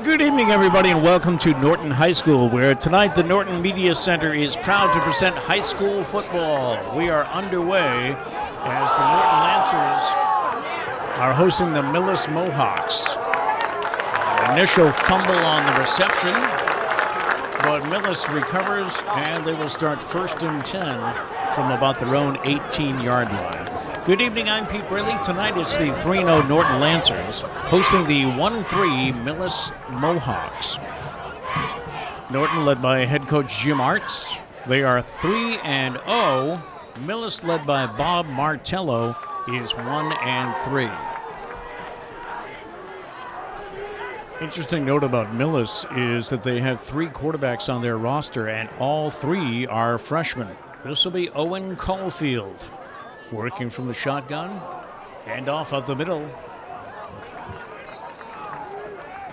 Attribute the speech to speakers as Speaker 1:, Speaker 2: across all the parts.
Speaker 1: Good evening, everybody, and welcome to Norton High School, where tonight the Norton Media Center is proud to present high school football. We are underway as the Norton Lancers are hosting the Millis Mohawks. Initial fumble on the reception, but Millis recovers, and they will start 1st and 10 from about their own 18-yard line. Good evening, I'm Pete Braley. Tonight it's the 3-0 Norton Lancers hosting the 1-3 Millis Mohawks. Norton led by head coach Jim Arts. They are 3-0. Millis led by Bob Martello is 1-3. Interesting note about Millis is that they have 3 quarterbacks on their roster, and all 3 are freshmen. This will be Owen Caulfield, working from the shotgun, handoff up the middle.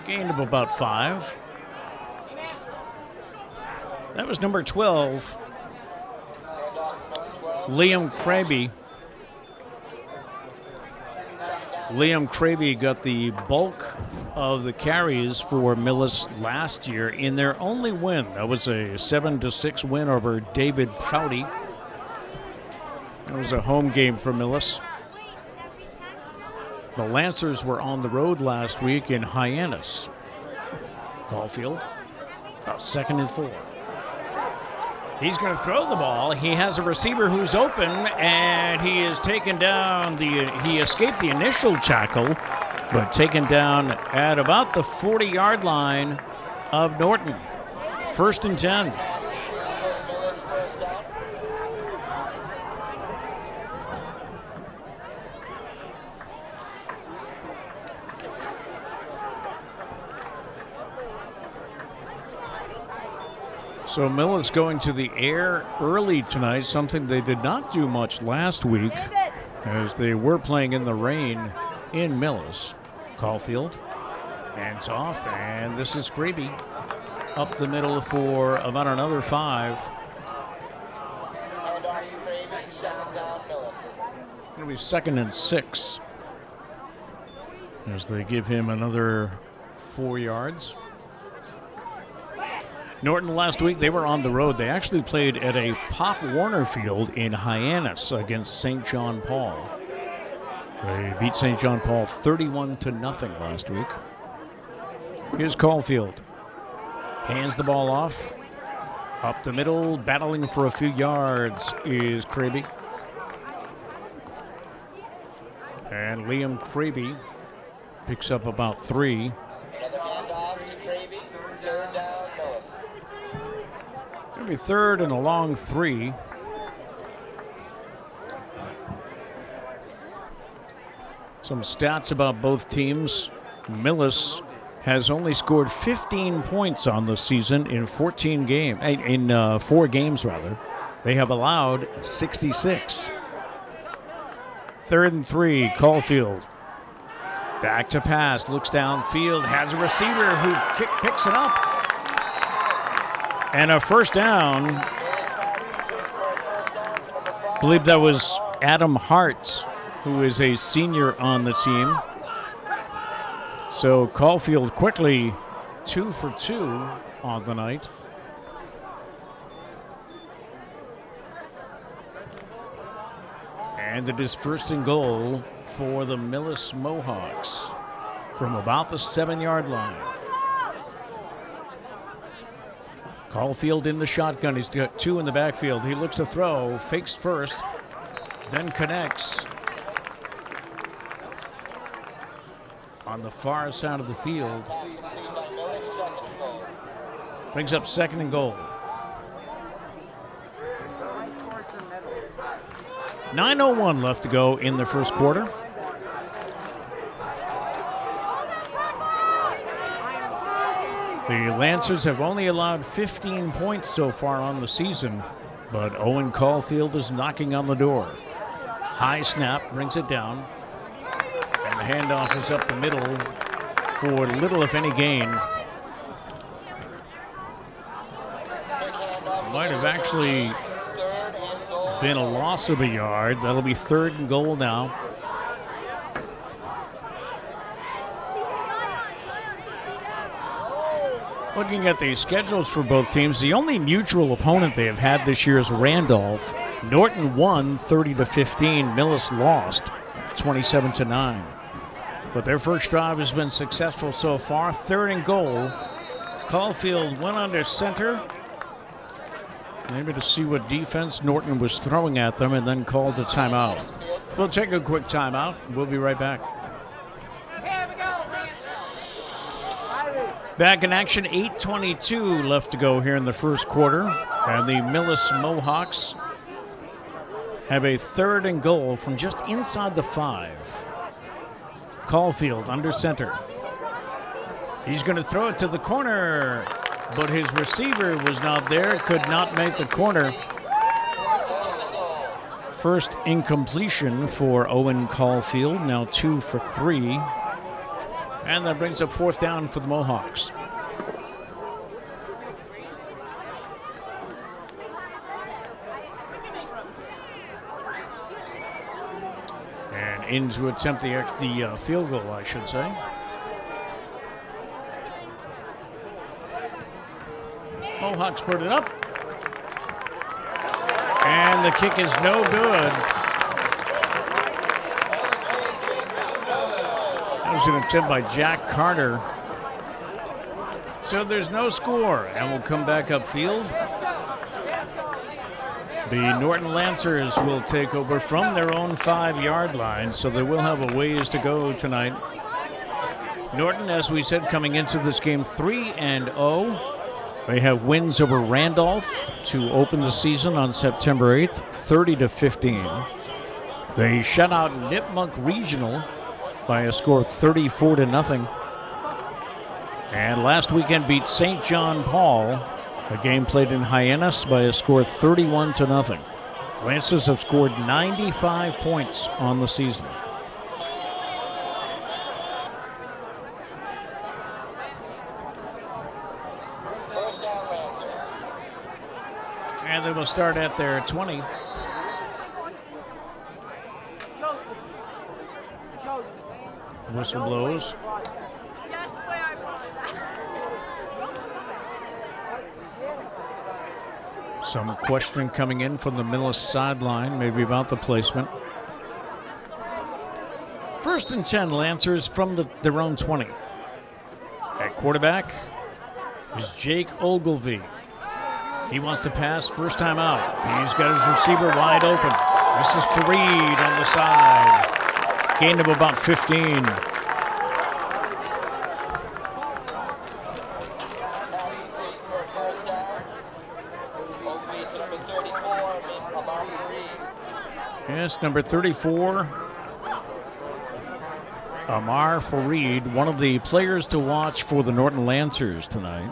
Speaker 1: Gain of about 5. That was number 12, Liam Kraby. Liam Kraby got the bulk of the carries for Millis last year in their only win. That was a 7-6 win over David Prouty. It was a home game for Millis. The Lancers were on the road last week in Hyannis. Caulfield, about 2nd and 4. He's going to throw the ball. He has a receiver who's open, and he is taken down. He escaped the initial tackle, but taken down at about the 40-yard line of Norton. 1st and 10. So Millis going to the air early tonight, something they did not do much last week as they were playing in the rain in Millis. Caulfield hands off, and this is Kraby up the middle for about another 5. It'll be 2nd and 6 as they give him another 4 yards. Norton last week, they were on the road. They actually played at a Pop Warner field in Hyannis against St. John Paul. They beat St. John Paul 31-0 last week. Here's Caulfield. Hands the ball off. Up the middle, battling for a few yards is Kraby. And Liam Kraby picks up about 3.
Speaker 2: Another handoff to Kraby. 3rd down, Millis.
Speaker 1: It'll be 3rd and a long 3. Some stats about both teams. Millis has only scored 15 points on the season in 4 games. They have allowed 66. 3rd and 3, Caulfield. Back to pass, looks downfield, has a receiver who picks it up. And a 1st down. I believe that was Adam Hart, who is a senior on the team. So Caulfield quickly 2 for 2 on the night. And it is 1st and goal for the Millis Mohawks from about the 7-yard line. Caulfield in the shotgun. He's got 2 in the backfield. He looks to throw, fakes first, then connects on the far side of the field. Brings up 2nd and goal. 9:01 left to go in the first quarter. The Lancers have only allowed 15 points so far on the season, but Owen Caulfield is knocking on the door. High snap, brings it down, and the handoff is up the middle for little if any gain. Might have actually been a loss of a yard. That'll be 3rd and goal now. Looking at the schedules for both teams, the only mutual opponent they have had this year is Randolph. Norton won 30-15. Millis lost 27-9. But their first drive has been successful so far. 3rd and goal. Caulfield went under center. Maybe to see what defense Norton was throwing at them, and then called a timeout. We'll take a quick timeout. We'll be right back. Back in action, 8:22 left to go here in the first quarter. And the Millis Mohawks have a 3rd and goal from just inside the 5. Caulfield under center. He's going to throw it to the corner, but his receiver was not there, could not make the corner. First incompletion for Owen Caulfield, now 2 for 3. And that brings up 4th down for the Mohawks. And in to attempt the field goal, I should say. Mohawks put it up. And the kick is no good. That was an attempt by Jack Carter. So there's no score, and we'll come back upfield. The Norton Lancers will take over from their own 5-yard line, so they will have a ways to go tonight. Norton, as we said, coming into this game 3-0. They have wins over Randolph to open the season on September 8th, 30-15. They shut out Nipmuc Regional by a score of 34-0. And last weekend beat St. John Paul, a game played in Hyannis, by a score of 31-0. Lancers have scored 95 points on the season. And they will start at their 20. Whistle blows. Some questioning coming in from the Millis sideline, maybe about the placement. 1st and 10, Lancers from their own 20. At quarterback is Jake Ogilvie. He wants to pass, first time out. He's got his receiver wide open. This is Fareed on the side. Gain of about 15. Yes, number 34, Amar Fareed, one of the players to watch for the Norton Lancers tonight.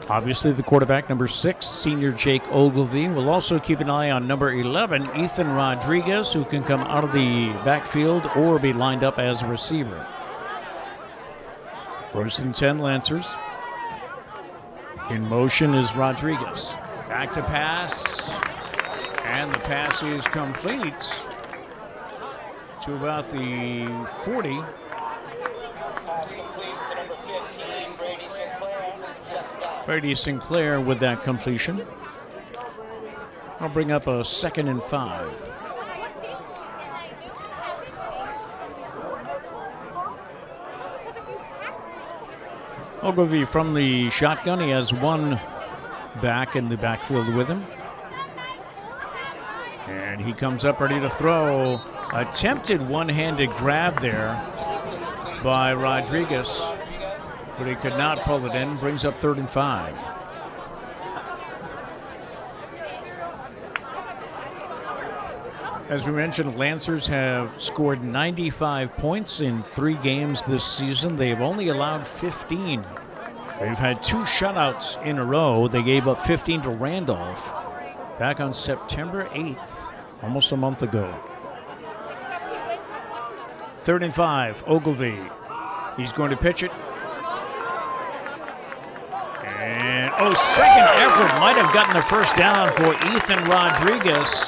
Speaker 1: Obviously, the quarterback, number 6, senior Jake Ogilvie. We'll also keep an eye on number 11, Ethan Rodriguez, who can come out of the backfield or be lined up as a receiver. 1st and 10, Lancers. In motion is Rodriguez. Back to pass. And the pass is complete to about the 40.
Speaker 2: Pass complete to number 15, Brady Sinclair.
Speaker 1: Brady Sinclair with that completion. I'll bring up a 2nd and 5. Ogilvie from the shotgun. He has one back in the backfield with him. And he comes up ready to throw. Attempted one-handed grab there by Rodriguez, but he could not pull it in. Brings up 3rd and 5. As we mentioned, Lancers have scored 95 points in 3 games this season. They have only allowed 15. They've had 2 shutouts in a row. They gave up 15 to Randolph back on September 8th, almost a month ago. 3rd and 5, Ogilvie. He's going to pitch it. And, second effort might have gotten the first down for Ethan Rodriguez.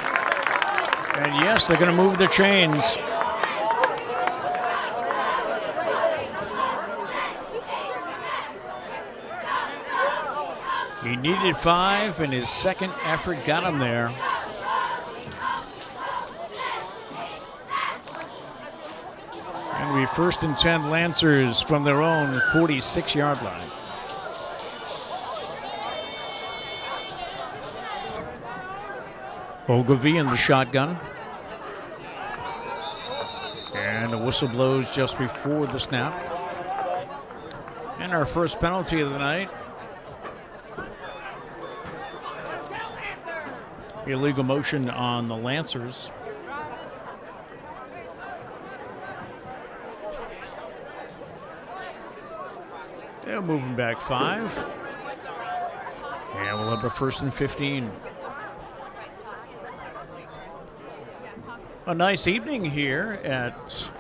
Speaker 1: And yes, they're going to move the chains. He needed 5, and his second effort got him there. And we first and 10 Lancers from their own 46-yard line. Ogilvy in the shotgun. And the whistle blows just before the snap. And our first penalty of the night. Illegal motion on the Lancers. They're moving back 5. And we'll have a first and 15. A nice evening here at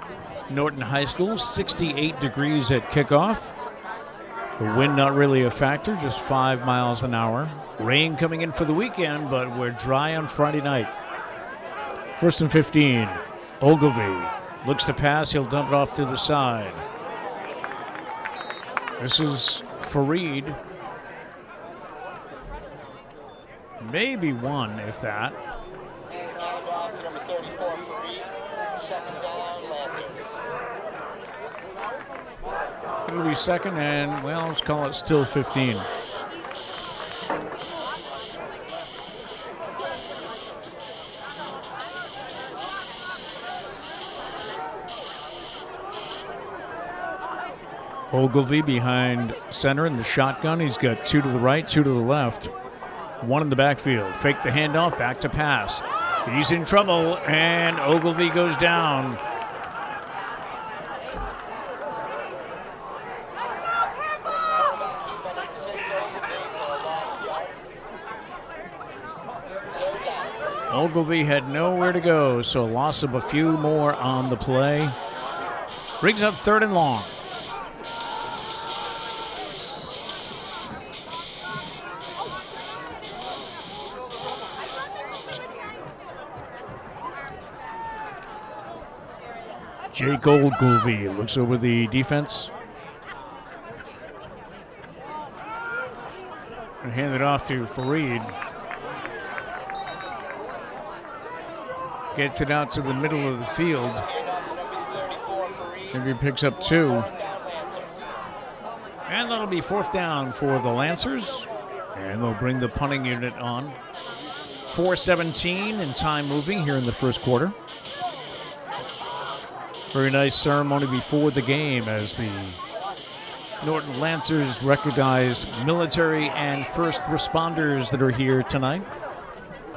Speaker 1: Norton High School. 68 degrees at kickoff. The wind not really a factor, just 5 miles an hour. Rain coming in for the weekend, but we're dry on Friday night. First and 15. Ogilvy looks to pass. He'll dump it off to the side. This is Fareed. Maybe 1, if that.
Speaker 2: And off to number 34, Fareed. Second down, Lancers.
Speaker 1: It'll be second and, well, let's call it still 15. Ogilvy behind center in the shotgun. He's got 2 to the right, 2 to the left. 1 in the backfield. Fake the handoff, back to pass. He's in trouble, and Ogilvy goes down. Ogilvy had nowhere to go, so a loss of a few more on the play. Brings up 3rd and long. Jake Ogilvy looks over the defense. And hand it off to Fareed. Gets it out to the middle of the field. Maybe he picks up 2. And that'll be 4th down for the Lancers. And they'll bring the punting unit on. 4:17 and time moving here in the first quarter. Very nice ceremony before the game as the Norton Lancers recognized military and first responders that are here tonight.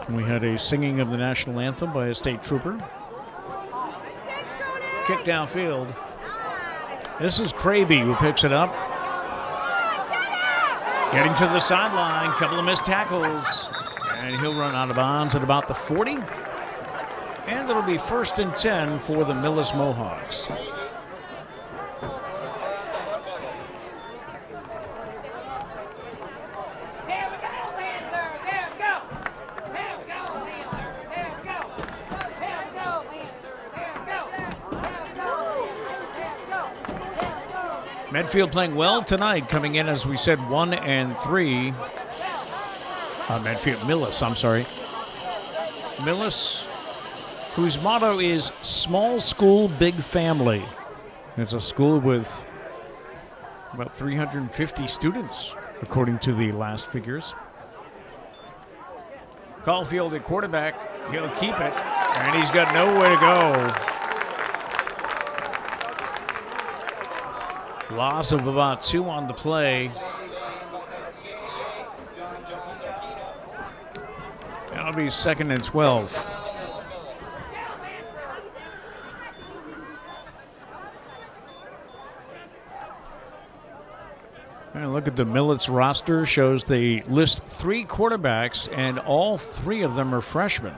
Speaker 1: We had a singing of the national anthem by a state trooper. Kick downfield. This is Kraby who picks it up. Getting to the sideline, couple of missed tackles. And he'll run out of bounds at about the 40. And it'll be 1st and 10 for the Millis Mohawks. Medfield playing well tonight, coming in, as we said, 1 and 3. Millis, I'm sorry. Millis, whose motto is small school, big family. It's a school with about 350 students, according to the last figures. Caulfield at quarterback. He'll keep it, and he's got nowhere to go. Loss of about 2 on the play. That'll be 2nd and 12. And look at the Millis roster. Shows they list 3 quarterbacks, and all 3 of them are freshmen,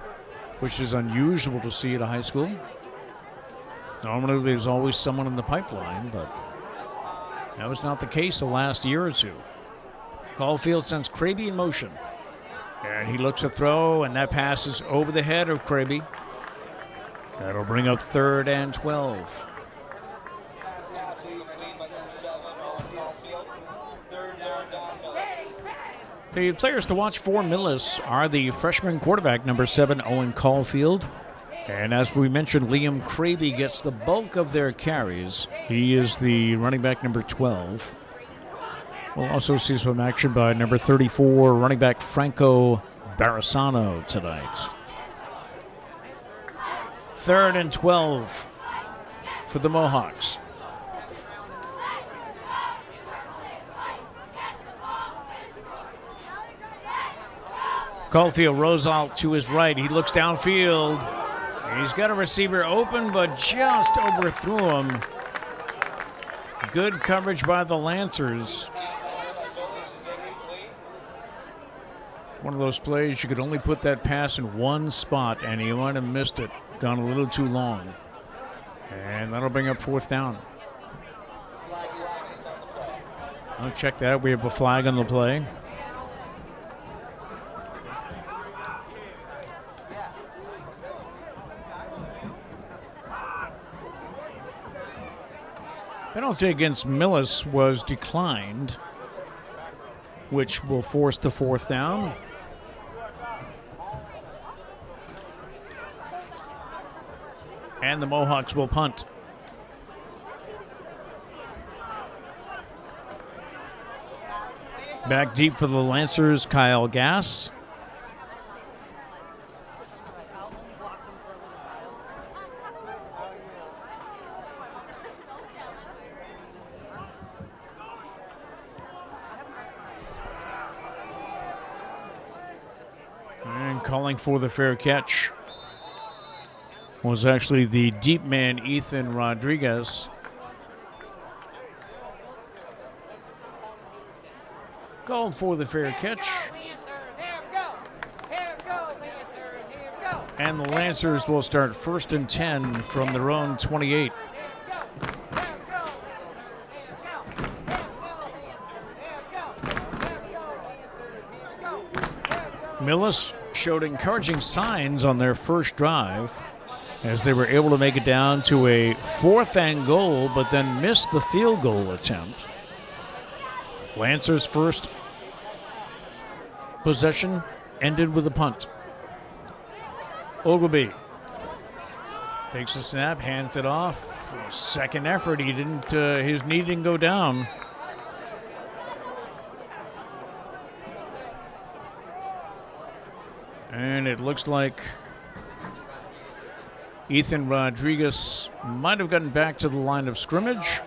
Speaker 1: which is unusual to see at a high school. Normally there's always someone in the pipeline, but that was not the case the last year or 2. Caulfield sends Kraby in motion. And he looks to throw, and that pass is over the head of Kraby. That'll bring up 3rd and 12. The players to watch for Millis are the freshman quarterback, number 7, Owen Caulfield. And as we mentioned, Liam Craby gets the bulk of their carries. He is the running back, number 12. We'll also see some action by number 34, running back Franco Barasano tonight. 3rd and 12 for the Mohawks. Caulfield rolls out to his right. He looks downfield. He's got a receiver open, but just overthrew him. Good coverage by the Lancers. It's one of those plays you could only put that pass in one spot, and he might have missed it. Gone a little too long. And that'll bring up 4th down. I'll check that. We have a flag on the play. Penalty against Millis was declined, which will force the 4th down. And the Mohawks will punt. Back deep for the Lancers, Kyle Gass. And calling for the fair catch was actually the deep man, Ethan Rodriguez. Called for the fair catch. And the Lancers will start 1st and 10 from their own 28. Millis showed encouraging signs on their first drive as they were able to make it down to a 4th and goal, but then missed the field goal attempt. Lancers' first possession ended with a punt. Ogilvy takes the snap, hands it off. Second effort, his knee didn't go down. And it looks like Ethan Rodriguez might have gotten back to the line of scrimmage.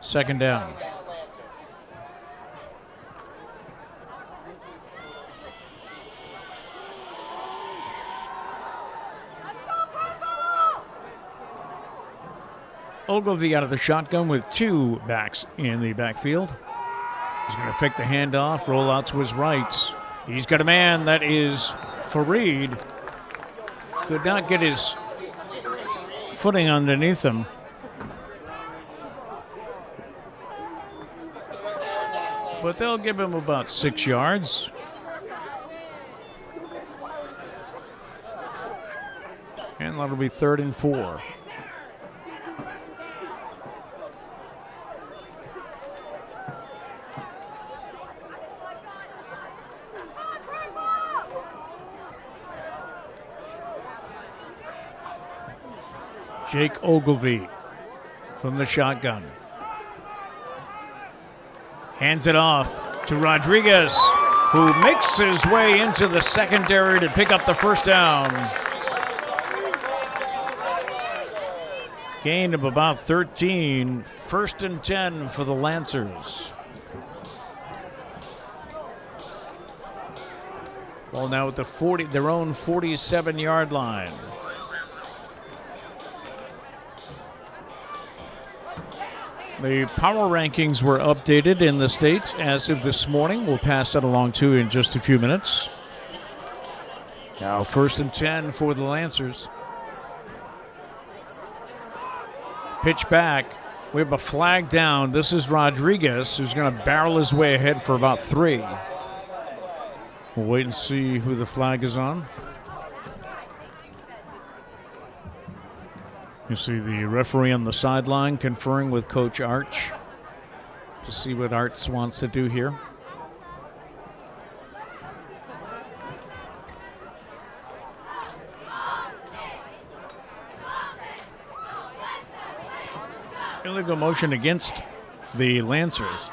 Speaker 1: 2nd down. Ogilvy out of the shotgun with 2 backs in the backfield. He's going to fake the handoff, roll out to his right. He's got a man, that is Fareed. Could not get his footing underneath him. But they'll give him about 6 yards. And that'll be 3rd and 4. Jake Ogilvy from the shotgun. Hands it off to Rodriguez, who makes his way into the secondary to pick up the 1st down. Gain of about 13. 1st and 10 for the Lancers. Well, now at their own 47-yard line. The power rankings were updated in the state as of this morning. We'll pass that along to you in just a few minutes. Now 1st and 10 for the Lancers. Pitch back. We have a flag down. This is Rodriguez, who's going to barrel his way ahead for about 3. We'll wait and see who the flag is on. You see the referee on the sideline conferring with Coach Arch. to see what Arts wants to do here. Illegal motion against the Lancers,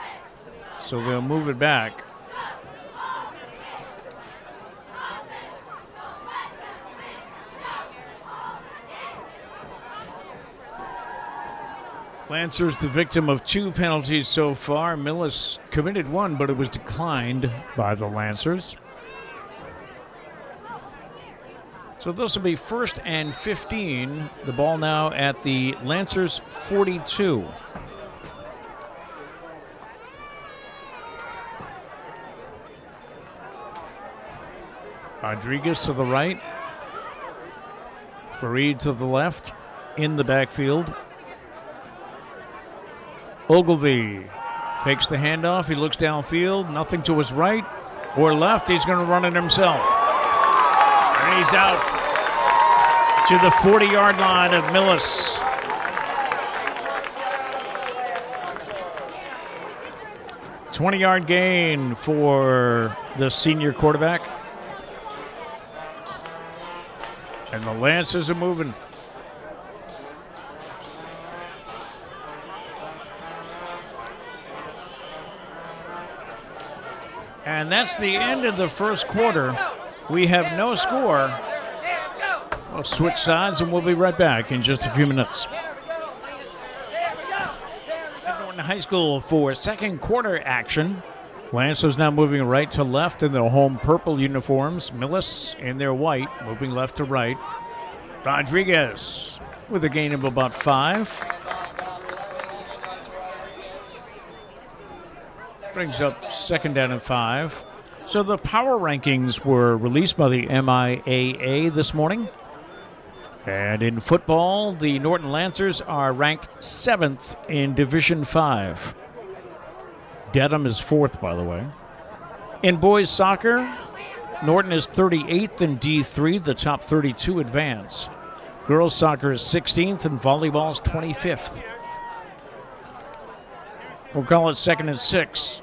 Speaker 1: so they'll move it back. Lancers the victim of 2 penalties so far. Millis committed 1, but it was declined by the Lancers. So this will be 1st and 15. The ball now at the Lancers 42. Rodriguez to the right. Fareed to the left in the backfield. Ogilvie fakes the handoff. He looks downfield. Nothing to his right or left. He's going to run it himself. And he's out to the 40-yard line of Millis. A 20-yard gain for the senior quarterback. And the Lancers are moving. And that's the end of the first quarter. We have no score. We'll switch sides and we'll be right back in just a few minutes. At Norton High School for second quarter action. Lancers now moving right to left in their home purple uniforms. Millis in their white, moving left to right. Rodriguez with a gain of about 5. Brings up 2nd down and 5. So the power rankings were released by the MIAA this morning. And in football, the Norton Lancers are ranked 7th in Division 5. Dedham is 4th, by the way. In boys soccer, Norton is 38th in D3. The top 32 advance. Girls soccer is 16th and volleyball is 25th. We'll call it 2nd and 6.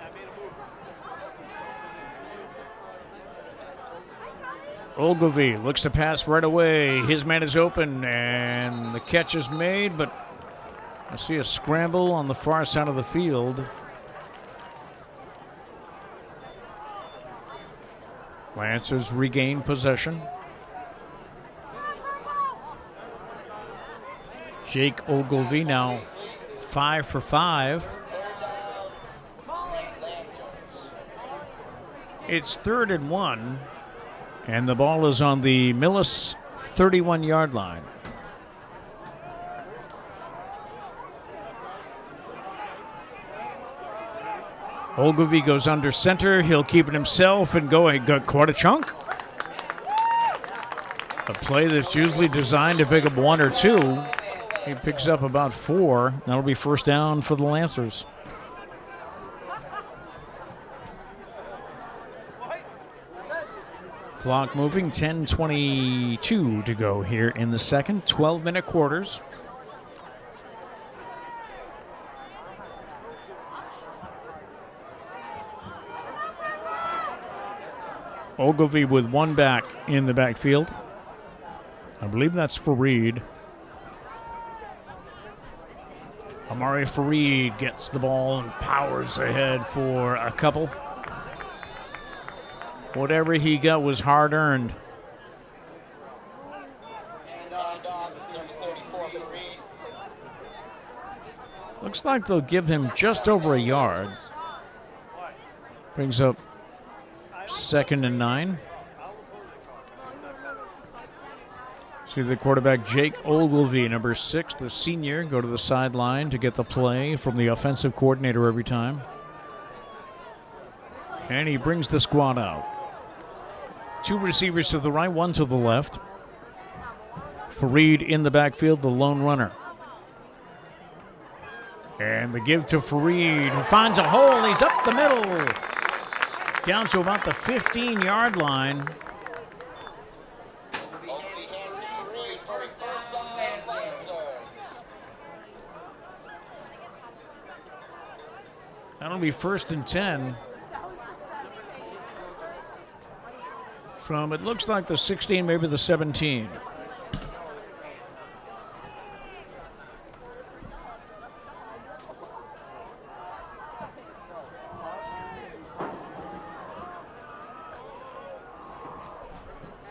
Speaker 1: Ogilvie looks to pass right away. His man is open, and the catch is made, but I see a scramble on the far side of the field. Lancers regain possession. Jake Ogilvie now 5 for 5. It's 3rd and 1. And the ball is on the Millis 31-yard line. Ogilvie goes under center. He'll keep it himself and got quite a chunk. A play that's usually designed to pick up 1 or 2. He picks up about 4. That'll be 1st down for the Lancers. Clock moving, 10:22 to go here in the second. 12-minute quarters. Ogilvie with 1 back in the backfield. I believe that's Fareed. Amari Fareed gets the ball and powers ahead for a couple. Whatever he got was hard earned. Looks like they'll give him just over a yard. Brings up 2nd and 9. See the quarterback Jake Ogilvie, number 6, the senior, go to the sideline to get the play from the offensive coordinator every time. And he brings the squad out. 2 receivers to the right, 1 to the left. Fareed in the backfield, the lone runner. And the give to Fareed, who finds a hole. He's up the middle. Down to about the 15-yard line. That'll be 1st and 10 from, it looks like the 16, maybe the 17.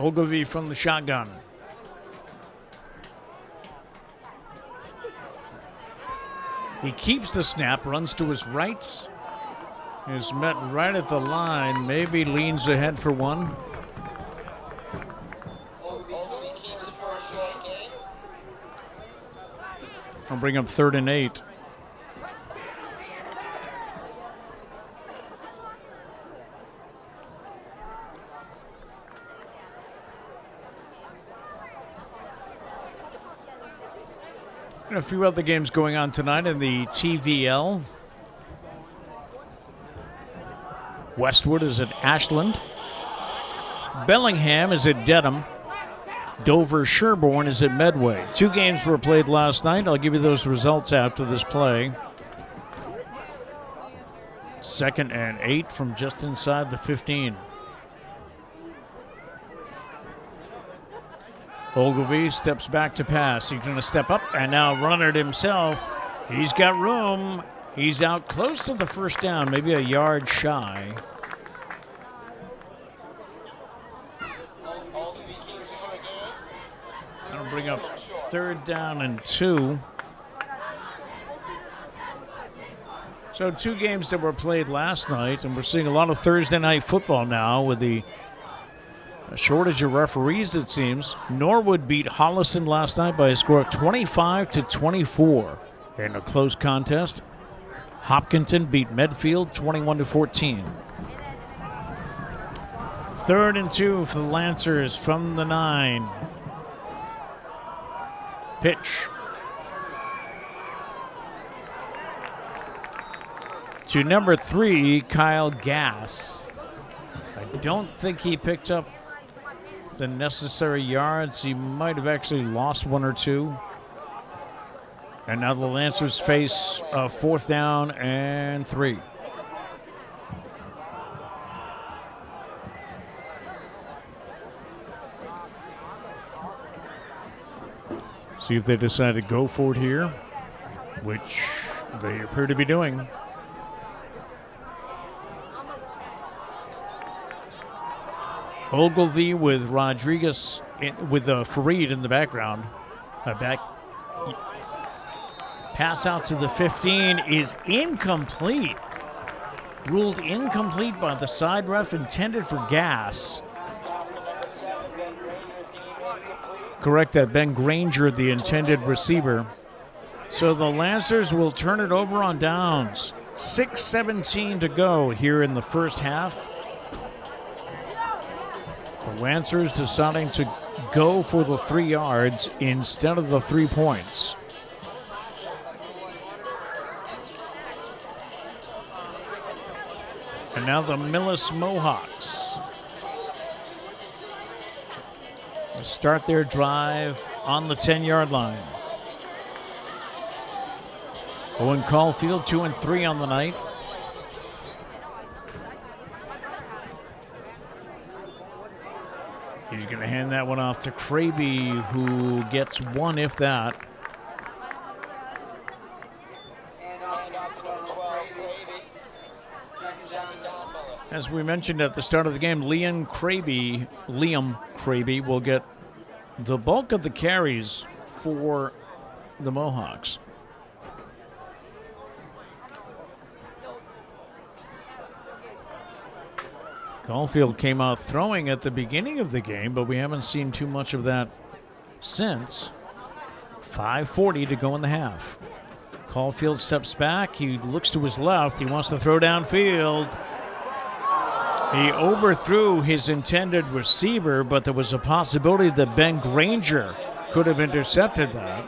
Speaker 1: Ogilvy from the shotgun. He keeps the snap, runs to his right. Is met right at the line, maybe leans ahead for one. I'll bring up 3rd and 8. And a few other games going on tonight in the TVL. Westwood is at Ashland. Bellingham is at Dedham. Dover Sherborne is at Medway. 2 games were played last night. I'll give you those results after this play. 2nd and 8 from just inside the 15. Ogilvy steps back to pass. He's going to step up and now run it himself. He's got room. He's out close to the first down, maybe a yard shy. That'll bring up 3rd down and 2. So 2 games that were played last night, and we're seeing a lot of Thursday night football now with the shortage of referees, it seems. Norwood beat Holliston last night by a score of 25-24 in a close contest. Hopkinton beat Medfield 21-14. 3rd and 2 for the Lancers from the 9. Pitch to number 3, Kyle Gass. I don't think he picked up the necessary yards. He might have actually lost 1 or 2. And now the Lancers face a 4th down and 3. See if they decide to go for it here, which they appear to be doing. Ogilvy with Rodriguez, with Fareed in the background. Pass out to the 15 is incomplete. Ruled incomplete by the side ref, intended for Gass. Correct that, Ben Granger, the intended receiver. So the Lancers will turn it over on downs. 6:17 to go here in the first half. The Lancers deciding to go for the 3 yards instead of the 3 points. And now the Millis Mohawks start their drive on the 10-yard line. Owen Caulfield 2 and 3 on the night. He's going to hand that one off to Kraby, who gets 1, if that. As we mentioned at the start of the game, Liam Kraby will get the bulk of the carries for the Mohawks. Caulfield came out throwing at the beginning of the game, but we haven't seen too much of that since. 5:40 to go in the half. Caulfield steps back. He looks to his left. He wants to throw downfield. He overthrew his intended receiver, but there was a possibility that Ben Granger could have intercepted that.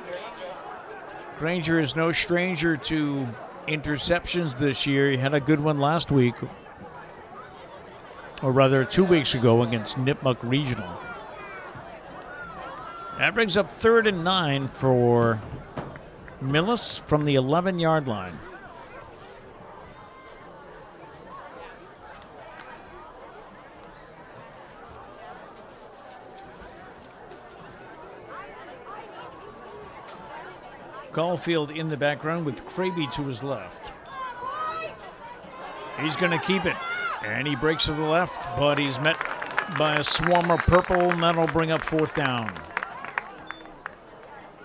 Speaker 1: Granger is no stranger to interceptions this year. He had a good one last week, or rather 2 weeks ago against Nipmuc Regional. That brings up 3rd and 9 for Millis from the 11-yard line. Caulfield in the background with Kraby to his left. He's going to keep it, and he breaks to the left, but he's met by a swarm of purple, and that'll bring up fourth down.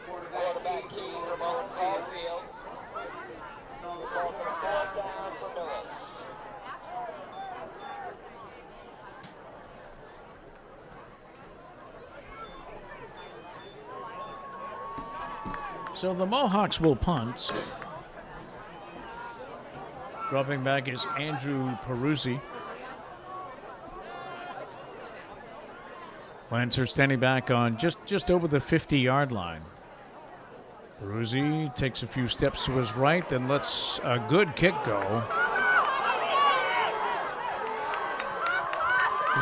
Speaker 2: Quarterback key for Caulfield. Results in a fourth down for Millis.
Speaker 1: So the Mohawks will punt. Dropping back is Andrew Peruzzi. Lancer standing back on just over the 50-yard line. Peruzzi takes a few steps to his right, then lets a good kick go.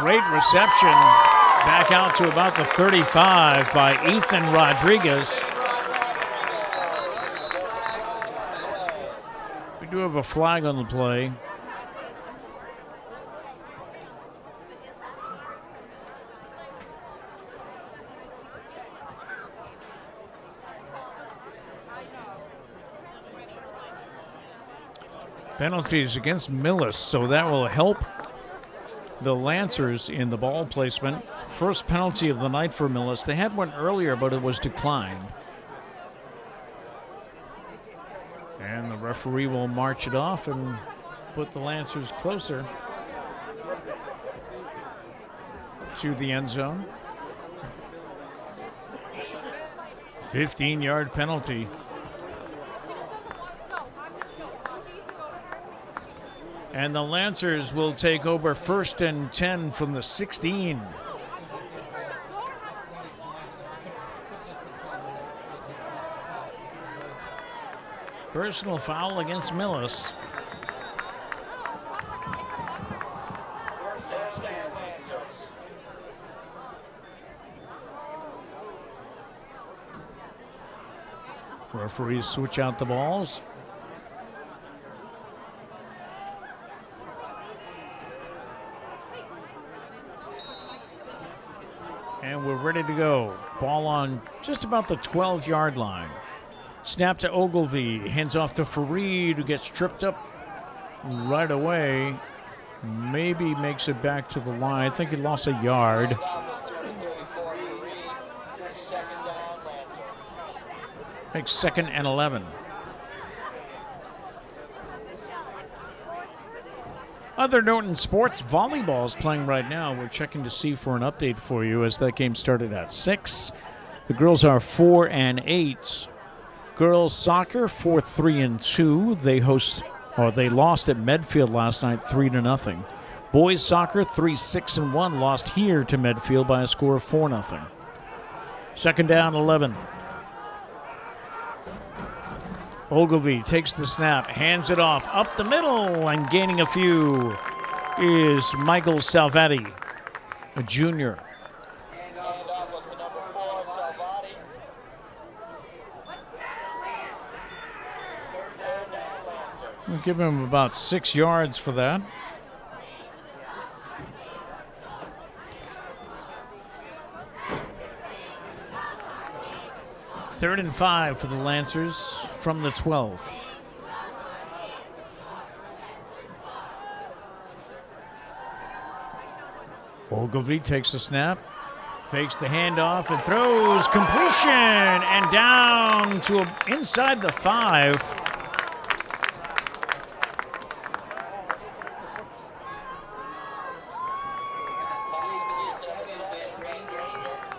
Speaker 1: Great reception back out to about the 35 by Ethan Rodriguez. We do have a flag on the play. Penalties against Millis, so that will help the Lancers in the ball placement. First penalty of the night for Millis. They had one earlier, but it was declined. And the referee will march it off and put the Lancers closer to the end zone. 15-yard penalty. And the Lancers will take over 1st and 10 from the 16. Personal foul against Millis.
Speaker 2: First down stands Lancers.
Speaker 1: Referees switch out the balls. And we're ready to go. Ball on just about the 12-yard line. Snap to Ogilvie. Hands off to Fareed, who gets tripped up right away. Maybe makes it back to the line. I think he lost a yard. Makes 2nd and 11. Other Norton sports, volleyball is playing right now. We're checking to see for an update for you as that game started at 6. The girls are 4 and 8. Girls soccer 4-3 and 2. They lost at Medfield last night 3-0. Boys soccer 3-6 and 1. Lost here to Medfield by a score of 4-0. 2nd down 11. Ogilvie takes the snap, hands it off up the middle, and gaining a few is Michael Salvati, a junior. We'll give him about 6 yards for that. Third and 5 for the Lancers from the 12. Ogilvie takes the snap, fakes the handoff, and throws completion, and down to inside the 5.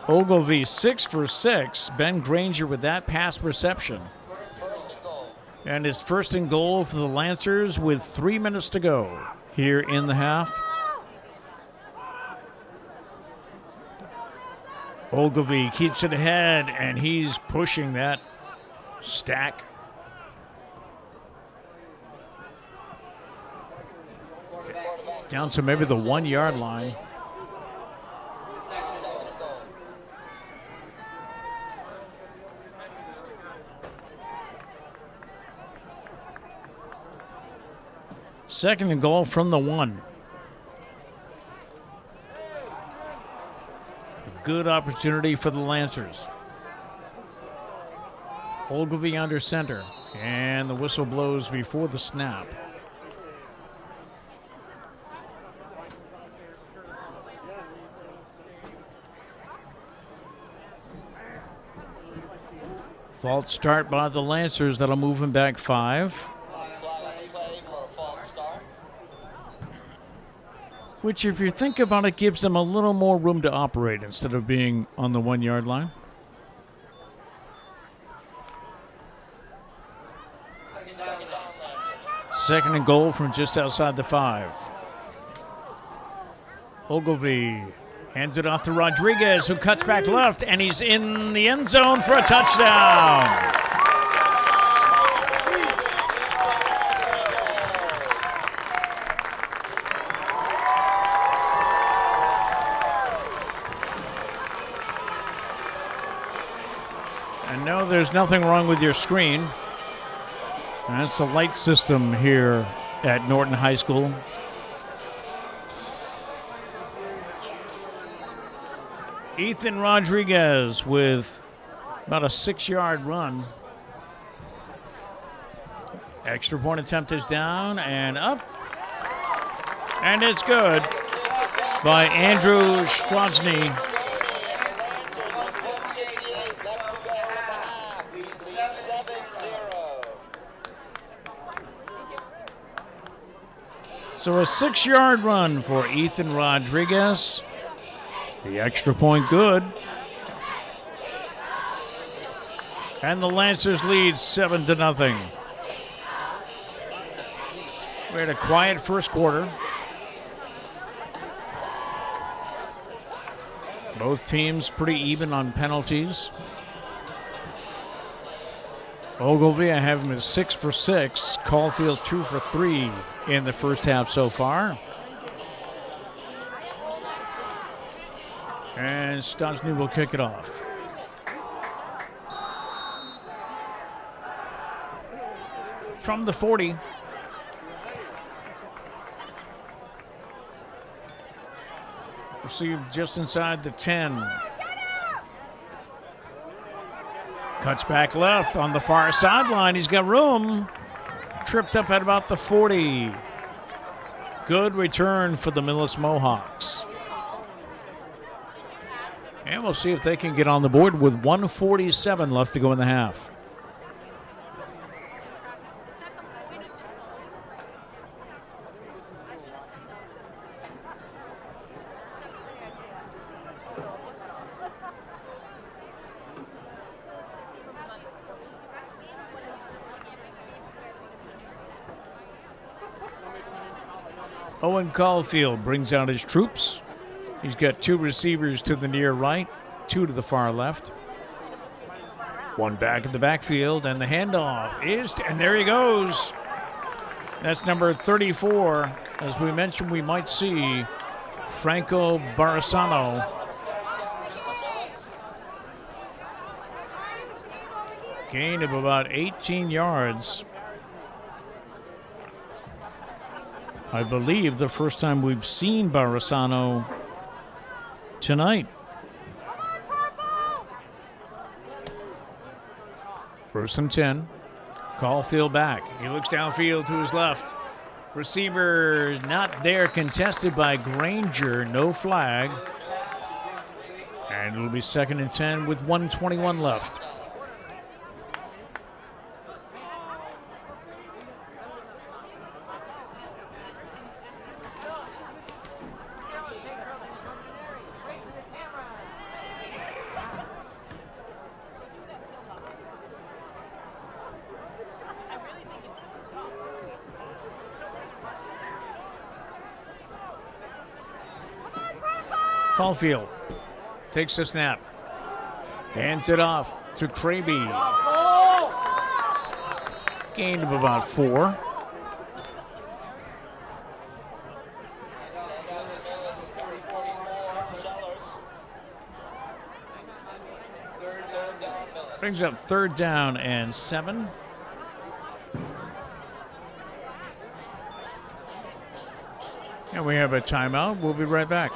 Speaker 1: Ogilvie 6 for 6. Ben Granger with that pass reception. And it's 1st and goal for the Lancers with 3 minutes to go here in the half. Ogilvie keeps it ahead, and he's pushing that stack. Down to maybe the 1 yard line. Second and goal from the 1. Good opportunity for the Lancers. Ogilvy under center. And the whistle blows before the snap. False start by the Lancers. That'll move him back 5. Which, if you think about it, gives them a little more room to operate instead of being on the 1 yard line. Second and goal from just outside the 5. Ogilvy hands it off to Rodriguez, who cuts back left, and he's in the end zone for a touchdown. And no, there's nothing wrong with your screen. That's the light system here at Norton High School. Ethan Rodriguez with about a 6-yard run. Extra point attempt is down and up. And it's good by Andrew Strozny. So a 6-yard run for Ethan Rodriguez. The extra point good. And the Lancers lead 7-0. We had a quiet first quarter. Both teams pretty even on penalties. Ogilvy, I have him at 6 for 6. Caulfield 2 for 3 in the first half so far. And Stosny will kick it off. From the 40. Received just inside the 10. Cuts back left on the far sideline. He's got room. Tripped up at about the 40. Good return for the Millis Mohawks. And we'll see if they can get on the board with 1:47 left to go in the half. Owen Caulfield brings out his troops. He's got 2 receivers to the near right, 2 to the far left. 1 back in the backfield, and the handoff is, and there he goes. That's number 34. As we mentioned, we might see Franco Barisano. Gain of about 18 yards. I believe the first time we've seen Barisano tonight. First and 10. Caulfield back. He looks downfield to his left. Receiver not there, contested by Granger. No flag. And it'll be second and 10 with 1:21 left. Caulfield takes the snap, hands it off to Kraby. Gain of about 4. Brings up 3rd down and 7. And we have a timeout. We'll be right back.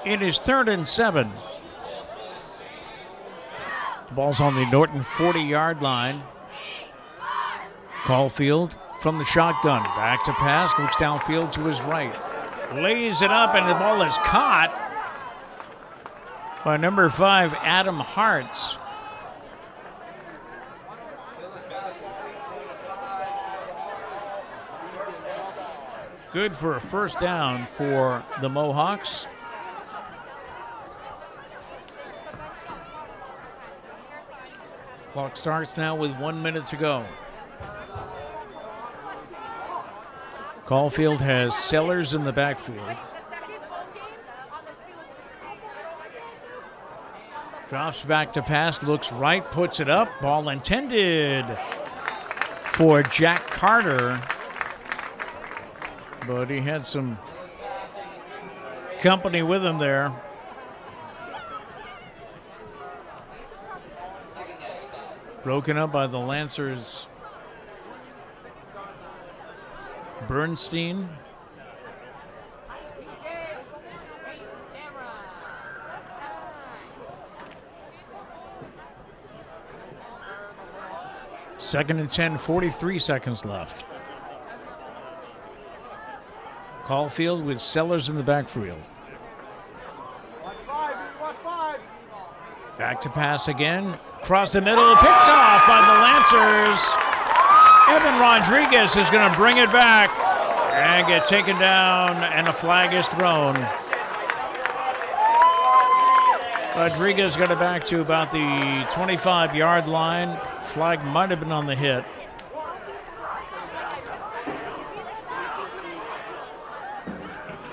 Speaker 1: It is 3rd and 7. The ball's on the Norton 40-yard line. Caulfield from the shotgun. Back to pass. Looks downfield to his right. Lays it up, and the ball is caught by number 5, Adam Hartz. Good for a first down for the Mohawks. Clock starts now with 1 minute to go. Caulfield has Sellers in the backfield. Drops back to pass, looks right, puts it up. Ball intended for Jack Carter, but he had some company with him there. Broken up by the Lancers. Bernstein. Second and 10, 43 seconds left. Caulfield with Sellers in the backfield. Back to pass again. Across the middle, picked off by the Lancers. Evan Rodriguez is going to bring it back and get taken down, and a flag is thrown. Rodriguez got it back to about the 25-yard line. Flag might have been on the hit.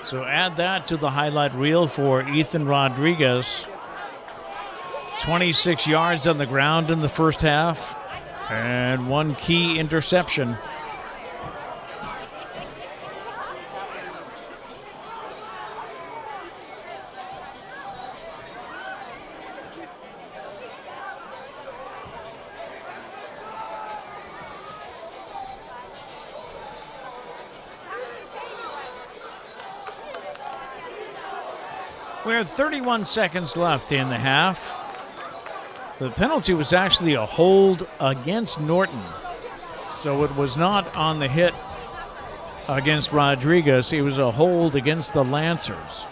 Speaker 1: So add that to the highlight reel for Ethan Rodriguez. 26 yards on the ground in the first half, and one key interception. We have 31 seconds left in the half. The penalty was actually a hold against Norton. So it was not on the hit against Rodriguez. It was a hold against the Lancers.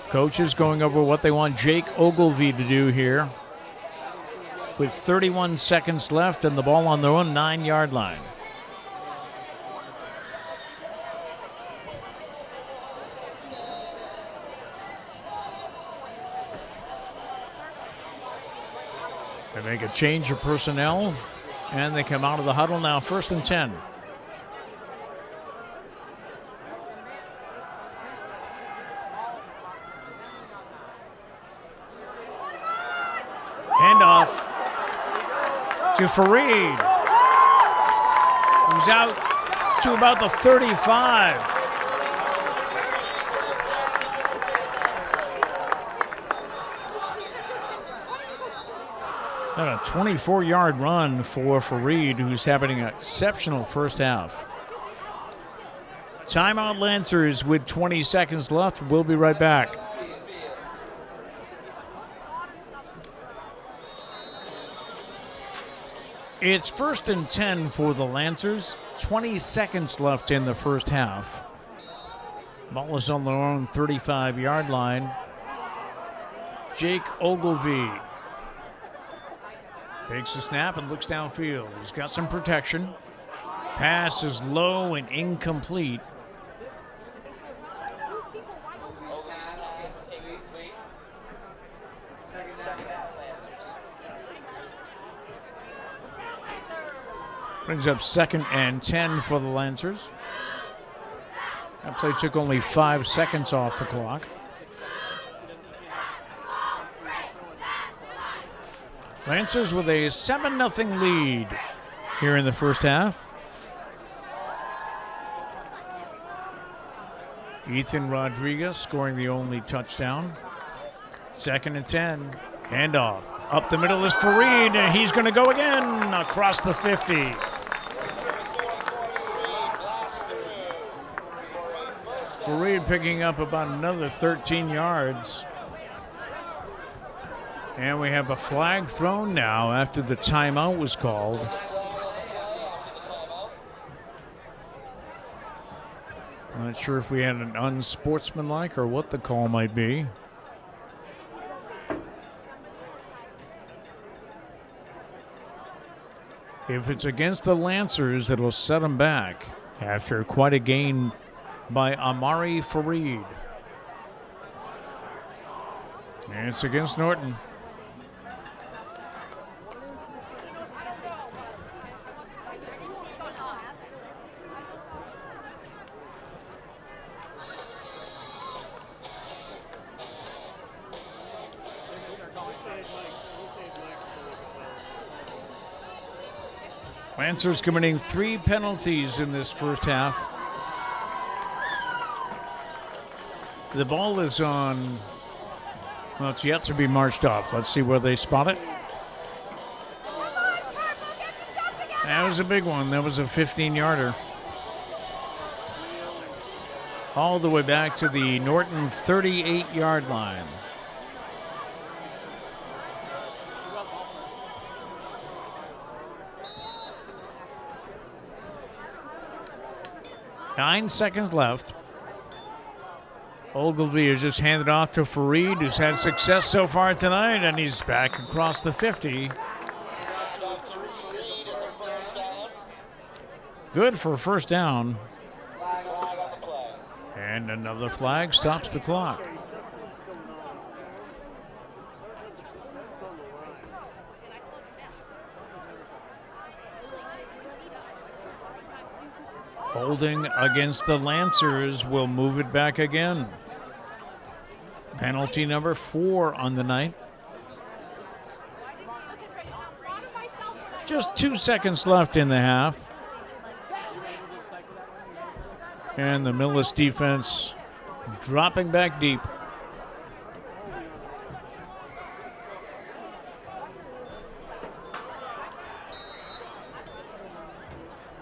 Speaker 1: Coaches going over what they want Jake Ogilvie to do here. With 31 seconds left and the ball on their own 9-yard line. They make a change of personnel, and they come out of the huddle now, 1st and 10. Handoff to Fareed, who's out to about the 35. And a 24-yard run for Fareed, who's having an exceptional first half. Timeout Lancers with 20 seconds left. We'll be right back. It's 1st and 10 for the Lancers. 20 seconds left in the first half. Ball is on their own 35-yard line. Jake Ogilvie takes the snap and looks downfield. He's got some protection. Pass is low and incomplete. Brings up 2nd and 10 for the Lancers. That play took only 5 seconds off the clock. Lancers with a 7-0 lead here in the first half. Ethan Rodriguez scoring the only touchdown. 2nd and 10. Handoff. Up the middle is Fareed, and he's going to go again across the 50. Fareed picking up about another 13 yards. And we have a flag thrown now after the timeout was called. Not sure if we had an unsportsmanlike or what the call might be. If it's against the Lancers, it'll set them back after quite a gain by Amari Fareed. And it's against Norton. Lancers committing 3 penalties in this first half. The ball is on, well, it's yet to be marched off. Let's see where they spot it. That was a big one. That was a 15-yarder. All the way back to the Norton 38-yard line. Nine seconds left. Ogilvie has just handed off to Fareed, who's had success so far tonight, and he's back across the 50. Good for first down. And another flag stops the clock. Holding against the Lancers will move it back again. Penalty number 4 on the night. Just 2 seconds left in the half. And the Millis defense dropping back deep.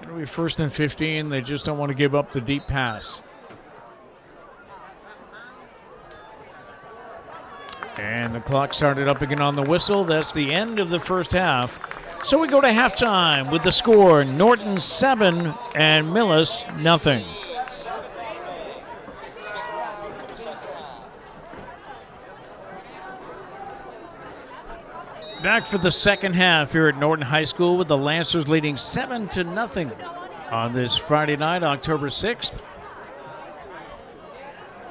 Speaker 1: It'll be 1st and 15. They just don't want to give up the deep pass. And the clock started up again on the whistle. That's the end of the first half. So we go to halftime with the score, Norton 7 and Millis nothing. Back for the second half here at Norton High School with the Lancers leading 7-0 on this Friday night, October 6th.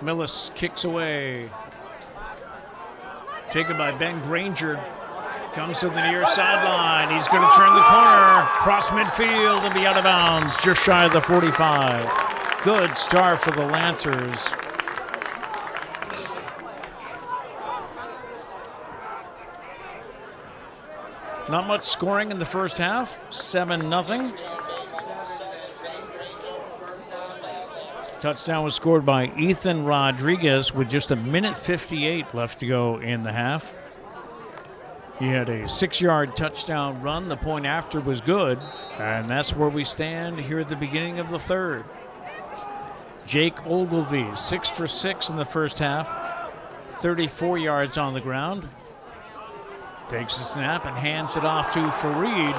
Speaker 1: Millis kicks away. Taken by Ben Granger. Comes to the near sideline. He's going to turn the corner, cross midfield, and be out of bounds, just shy of the 45. Good start for the Lancers. Not much scoring in the first half, 7-0. Touchdown was scored by Ethan Rodriguez with just 1:58 left to go in the half. He had a 6-yard touchdown run. The point after was good, and that's where we stand here at the beginning of the third. Jake Ogilvie, 6 for 6 in the first half, 34 yards on the ground. Takes the snap and hands it off to Fareed,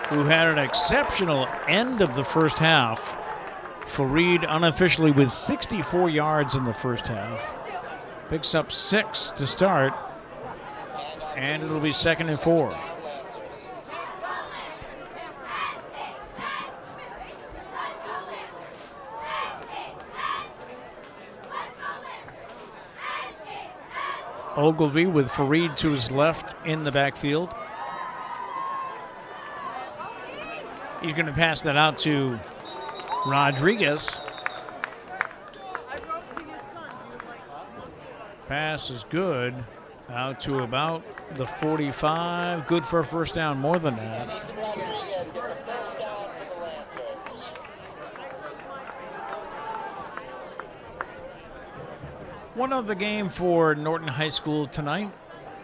Speaker 1: who had an exceptional end of the first half. Fareed unofficially with 64 yards in the first half. Picks up 6 to start, and it'll be 2nd and 4. Ogilvie with Fareed to his left in the backfield. He's going to pass that out to Rodriguez. Pass is good. Out to about the 45. Good for a first down, more than that. One other game for Norton High School tonight,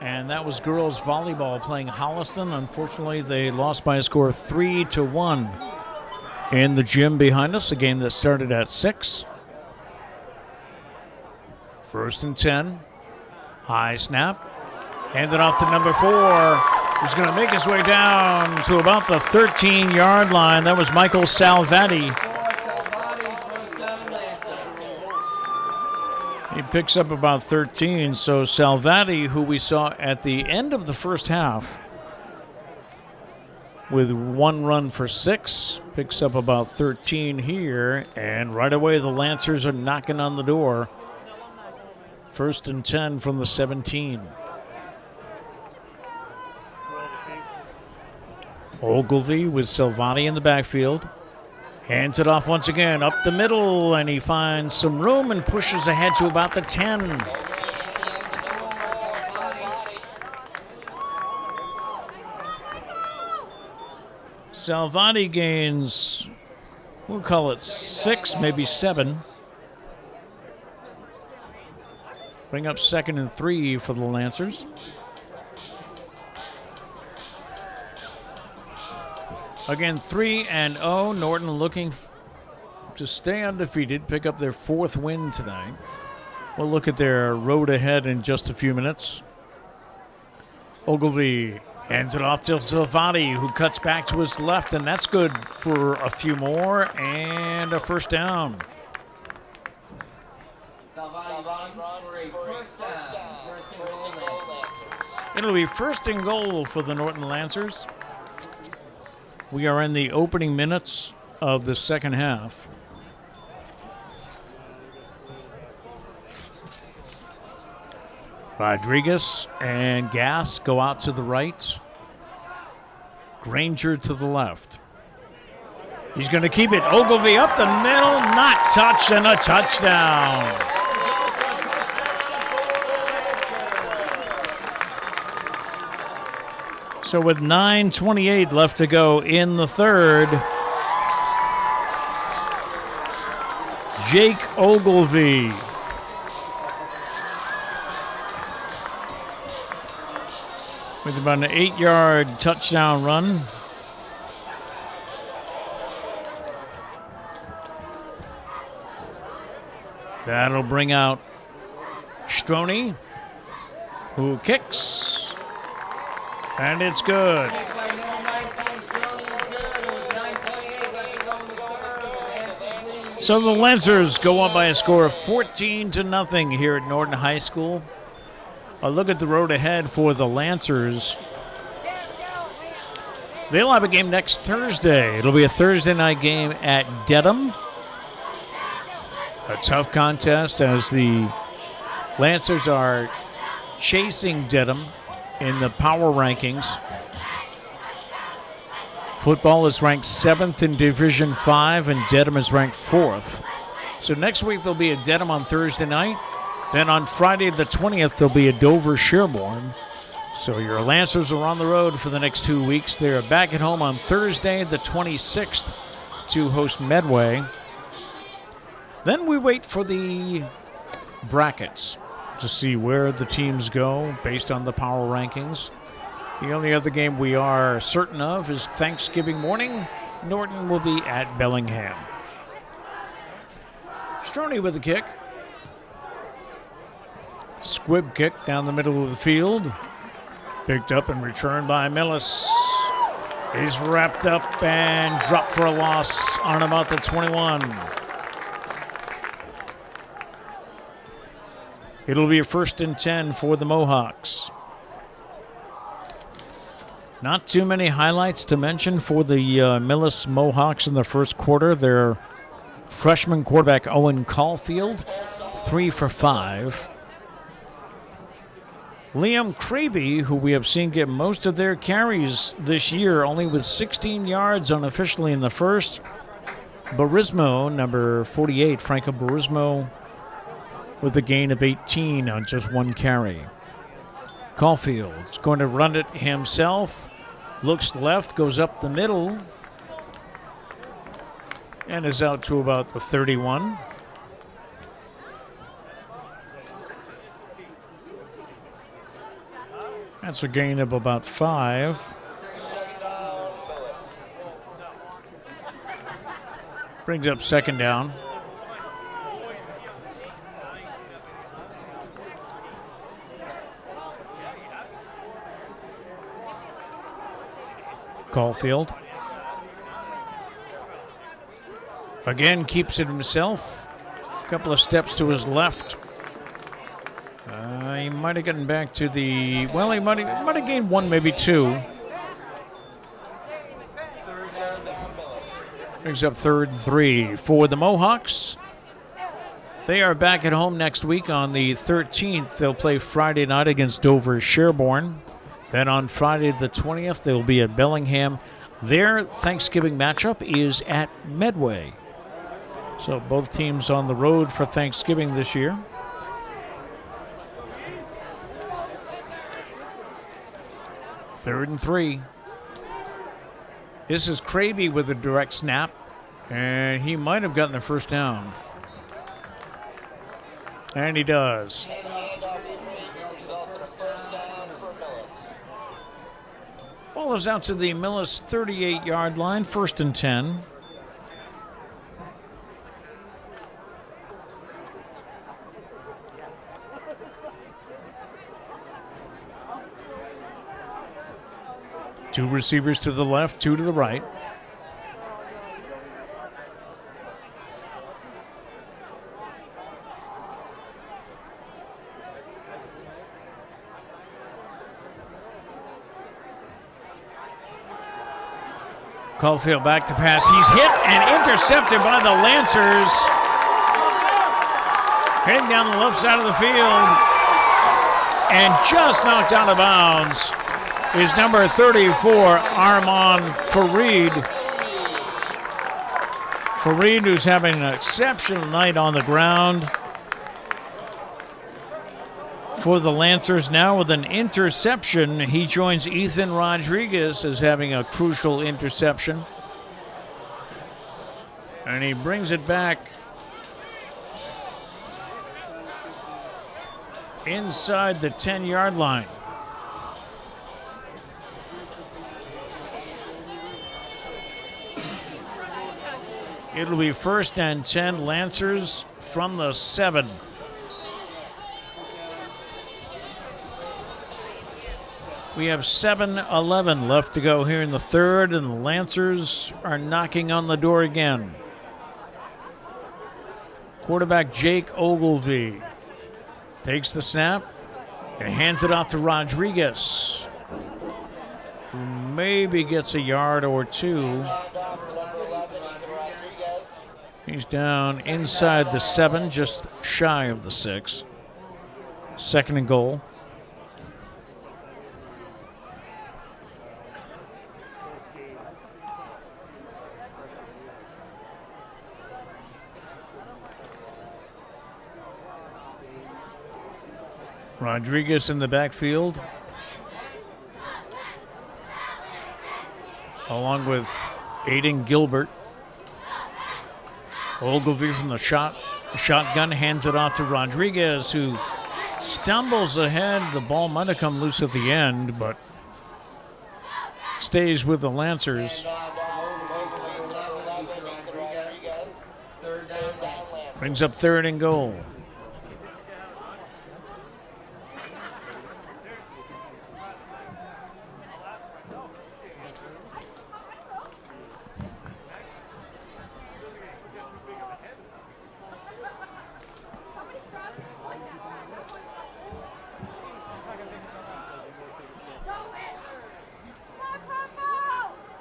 Speaker 1: and that was girls volleyball playing Holliston. Unfortunately, they lost by a score of 3-1. in the gym behind us, a game that started at 6. 1st and 10. High snap. Handed off to number 4. He's going to make his way down to about the 13-yard line. That was Michael Salvati. He picks up about 13. So Salvati, who we saw at the end of the first half with 1 run for 6, picks up about 13 here. And right away, the Lancers are knocking on the door. 1st and 10 from the 17. Ogilvy with Salvati in the backfield. Hands it off once again up the middle, and he finds some room and pushes ahead to about the 10. Salvati gains, we'll call it 6, maybe 7. Bring up 2nd and 3 for the Lancers. Again, 3-0. Norton looking to stay undefeated, pick up their 4th win tonight. We'll look at their road ahead in just a few minutes. Ogilvy hands it off to Salvati, who cuts back to his left, and that's good for a few more, and a 1st down.
Speaker 2: Salvati runs for a 1st down. 1st and goal.
Speaker 1: It'll be 1st and goal for the Norton Lancers. We are in the opening minutes of the second half. Rodriguez and Gass go out to the right. Granger to the left. He's going to keep it. Ogilvy up the middle, not touched, and a touchdown. So with 9:28 left to go in the third, Jake Ogilvy with about an 8-yard touchdown run. That'll bring out Stroney, who kicks. And it's good. So the Lancers go up by a score of 14-0 here at Norton High School. A look at the road ahead for the Lancers. They'll have a game next Thursday. It'll be a Thursday night game at Dedham. A tough contest as the Lancers are chasing Dedham in the power rankings. Football is ranked 7th in Division 5, and Dedham is ranked 4th. So next week there'll be a Dedham on Thursday night. Then on Friday the 20th there'll be a Dover-Sherborne. So your Lancers are on the road for the next 2 weeks. They're back at home on Thursday the 26th to host Medway. Then we wait for the brackets to see where the teams go based on the power rankings. The only other game we are certain of is Thanksgiving morning. Norton will be at Bellingham. Stroney with the kick. Squib kick down the middle of the field. Picked up and returned by Millis. He's wrapped up and dropped for a loss on about the 21. It'll be a 1st and 10 for the Mohawks. Not too many highlights to mention for the Millis Mohawks in the first quarter. Their freshman quarterback, Owen Caulfield, 3 for 5. Liam Kraby, who we have seen get most of their carries this year, only with 16 yards unofficially in the first. Barismo, number 48, Franco Barismo, with a gain of 18 on just 1 carry. Caulfield's going to run it himself. Looks left, goes up the middle, and is out to about the 31. That's a gain of about 5. Brings up second down. Caulfield. Again, keeps it himself. A couple of steps to his left. He might have gotten back to the, well, he might have gained one, maybe two. Brings up 3rd and 3 for the Mohawks. They are back at home next week on the 13th. They'll play Friday night against Dover Sherborne. Then on Friday the 20th, they'll be at Bellingham. Their Thanksgiving matchup is at Medway. So both teams on the road for Thanksgiving this year. Third and 3. This is Kraby with a direct snap, and he might have gotten the first down. And he does. Ball is out to the Millis 38-yard line, 1st and 10. Two receivers to the left, two to the right. Caulfield back to pass. He's hit and intercepted by the Lancers. Heading down the left side of the field. And just knocked out of bounds is number 34, Armand Farid. Farid, who's having an exceptional night on the ground for the Lancers. Now with an interception, he joins Ethan Rodriguez as having a crucial interception. And he brings it back inside the 10-yard line. It'll be 1st and 10, Lancers from the 7. We have 7:11 left to go here in the 3rd, and the Lancers are knocking on the door again. Quarterback Jake Ogilvie takes the snap and hands it off to Rodriguez, who maybe gets a yard or two. He's down inside the 7, just shy of the 6. 2nd and goal. Rodriguez in the backfield, along with Aiden Gilbert. Ogilvie from the shotgun hands it off to Rodriguez, who stumbles ahead. The ball might have come loose at the end, but stays with the Lancers. Brings up 3rd and goal.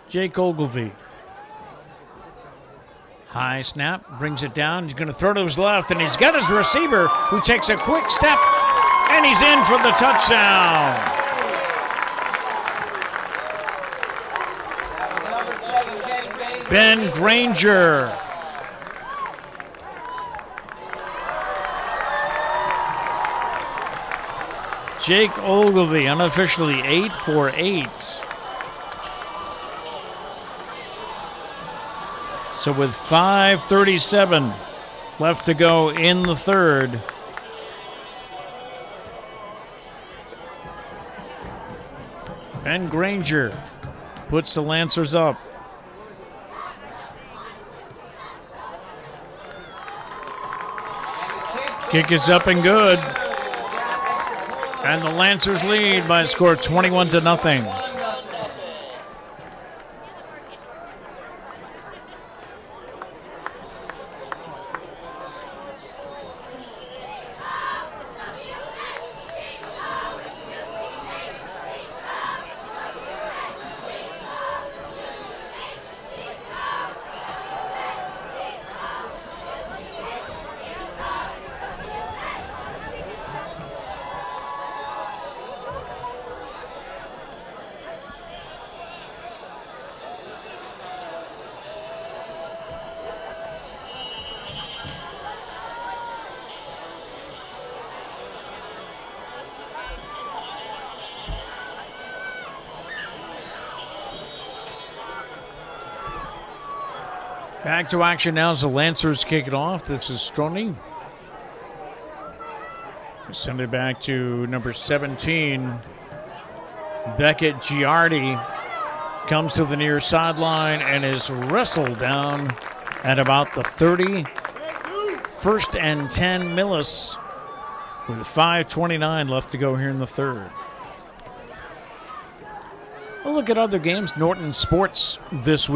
Speaker 1: Jake Ogilvie. High snap, brings it down. He's going to throw to his left, and he's got his receiver who takes a quick step, and he's in for the touchdown. Ben Granger. Jake Ogilvie, unofficially 8 for 8. So with 5:37 left to go in the 3rd, Ben Granger puts the Lancers up. Kick is up and good. And the Lancers lead by a score of 21-0. Back to action now as the Lancers kick it off. This is Stroni. Send it back to number 17. Beckett Giardi comes to the near sideline and is wrestled down at about the 30. First and 10, Millis, with 5:29 left to go here in the third. We'll look at other games. Norton sports this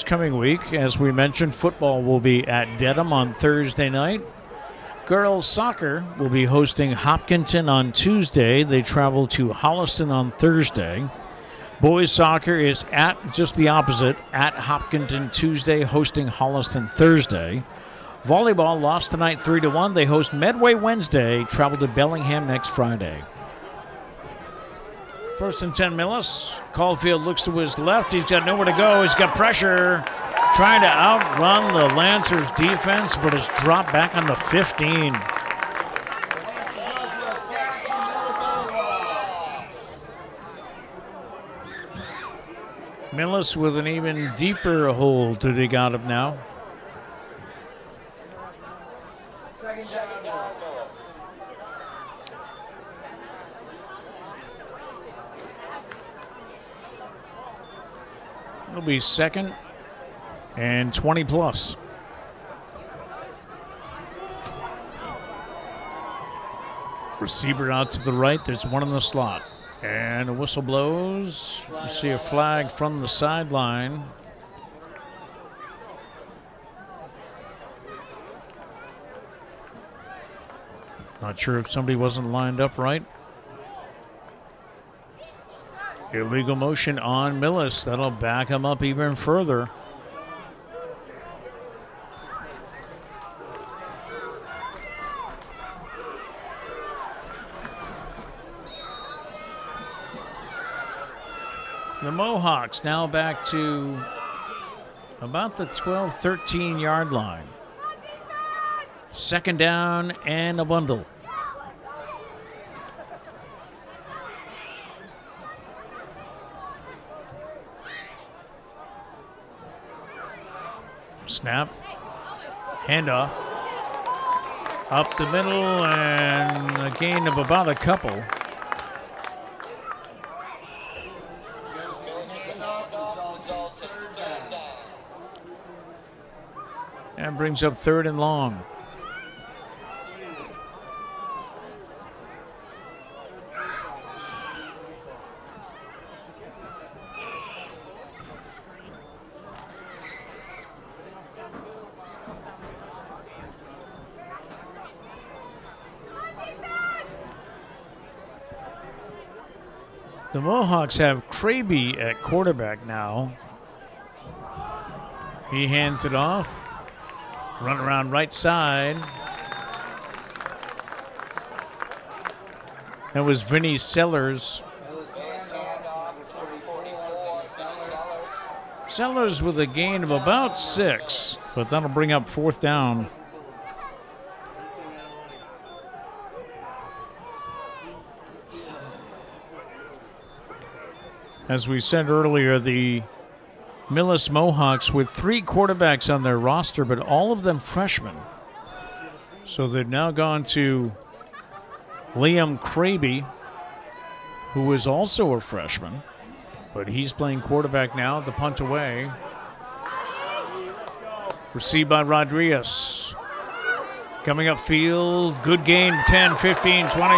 Speaker 1: coming week. As we mentioned, football will be at Dedham on Thursday night. Girls soccer will be hosting Hopkinton on Tuesday. They travel to Holliston on Thursday. Boys soccer is at just the opposite, at Hopkinton Tuesday, hosting Holliston Thursday. Volleyball lost tonight 3-1. They host Medway Wednesday, travel to Bellingham next Friday. First and 10, Millis. Caulfield looks to his left. He's got nowhere to go. He's got pressure. Trying to outrun the Lancers defense, but it's dropped back on the 15. Millis with an even deeper hole to dig out of now.
Speaker 2: Second down, Millis.
Speaker 1: It'll be second and 20 plus. Receiver out to the right. There's one in the slot. And a whistle blows. You see a flag from the sideline. Not sure if somebody wasn't lined up right. Illegal motion on Millis. That'll back him up even further. The Mohawks now back to about the 12, 13 yard line. Second down and a bundle. Snap, handoff, up the middle, and a gain of about a couple. And brings up third and long. The Mohawks have Kraby at quarterback now. He hands it off. Run around right side. That was Vinny Sellers. Sellers with a gain of about 6, but that'll bring up fourth down. As we said earlier, the Millis Mohawks with 3 quarterbacks on their roster, but all of them freshmen. So they've now gone to Liam Kraby, who is also a freshman, but he's playing quarterback now. The punt away. Received by Rodriguez. Coming up field, good gain, 10, 15, 20.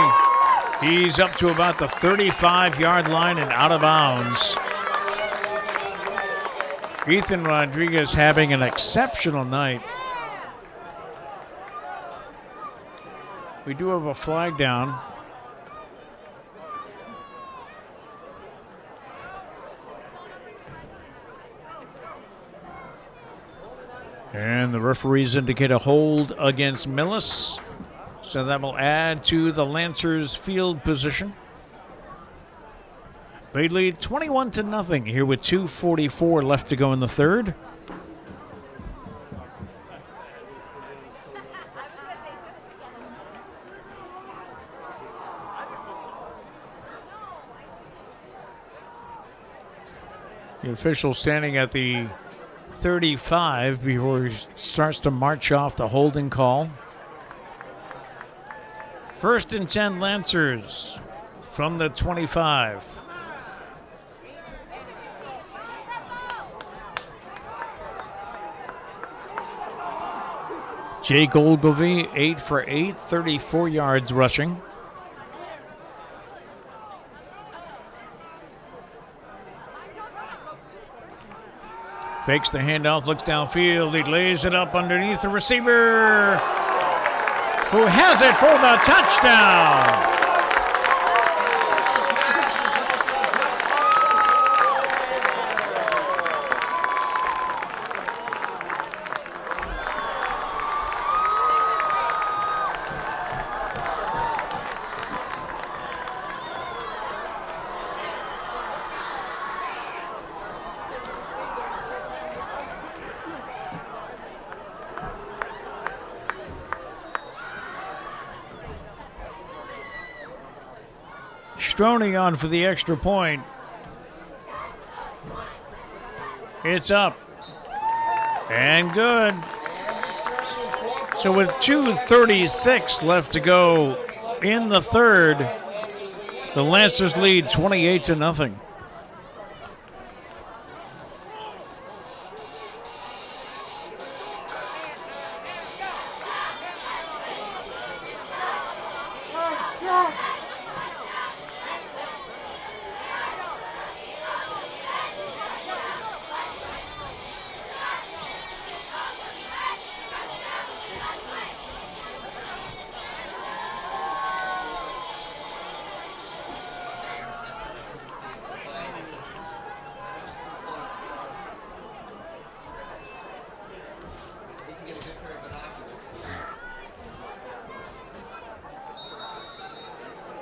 Speaker 1: He's up to about the 35-yard line and out of bounds. Ethan Rodriguez having an exceptional night. We do have a flag down. And the referees indicate a hold against Millis. So that will add to the Lancers' field position. They lead 21-0 here with 2:44 left to go in the third. The official standing at the 35 before he starts to march off the holding call. 1st and 10 Lancers from the 25. Jake Ogilvie, 8 for 8, 34 yards rushing. Fakes the handoff, looks downfield. He lays it up underneath the receiver, who has it for the touchdown. Stroney on for the extra point. It's up. And good. So with 2:36 left to go in the third, the Lancers lead 28-0.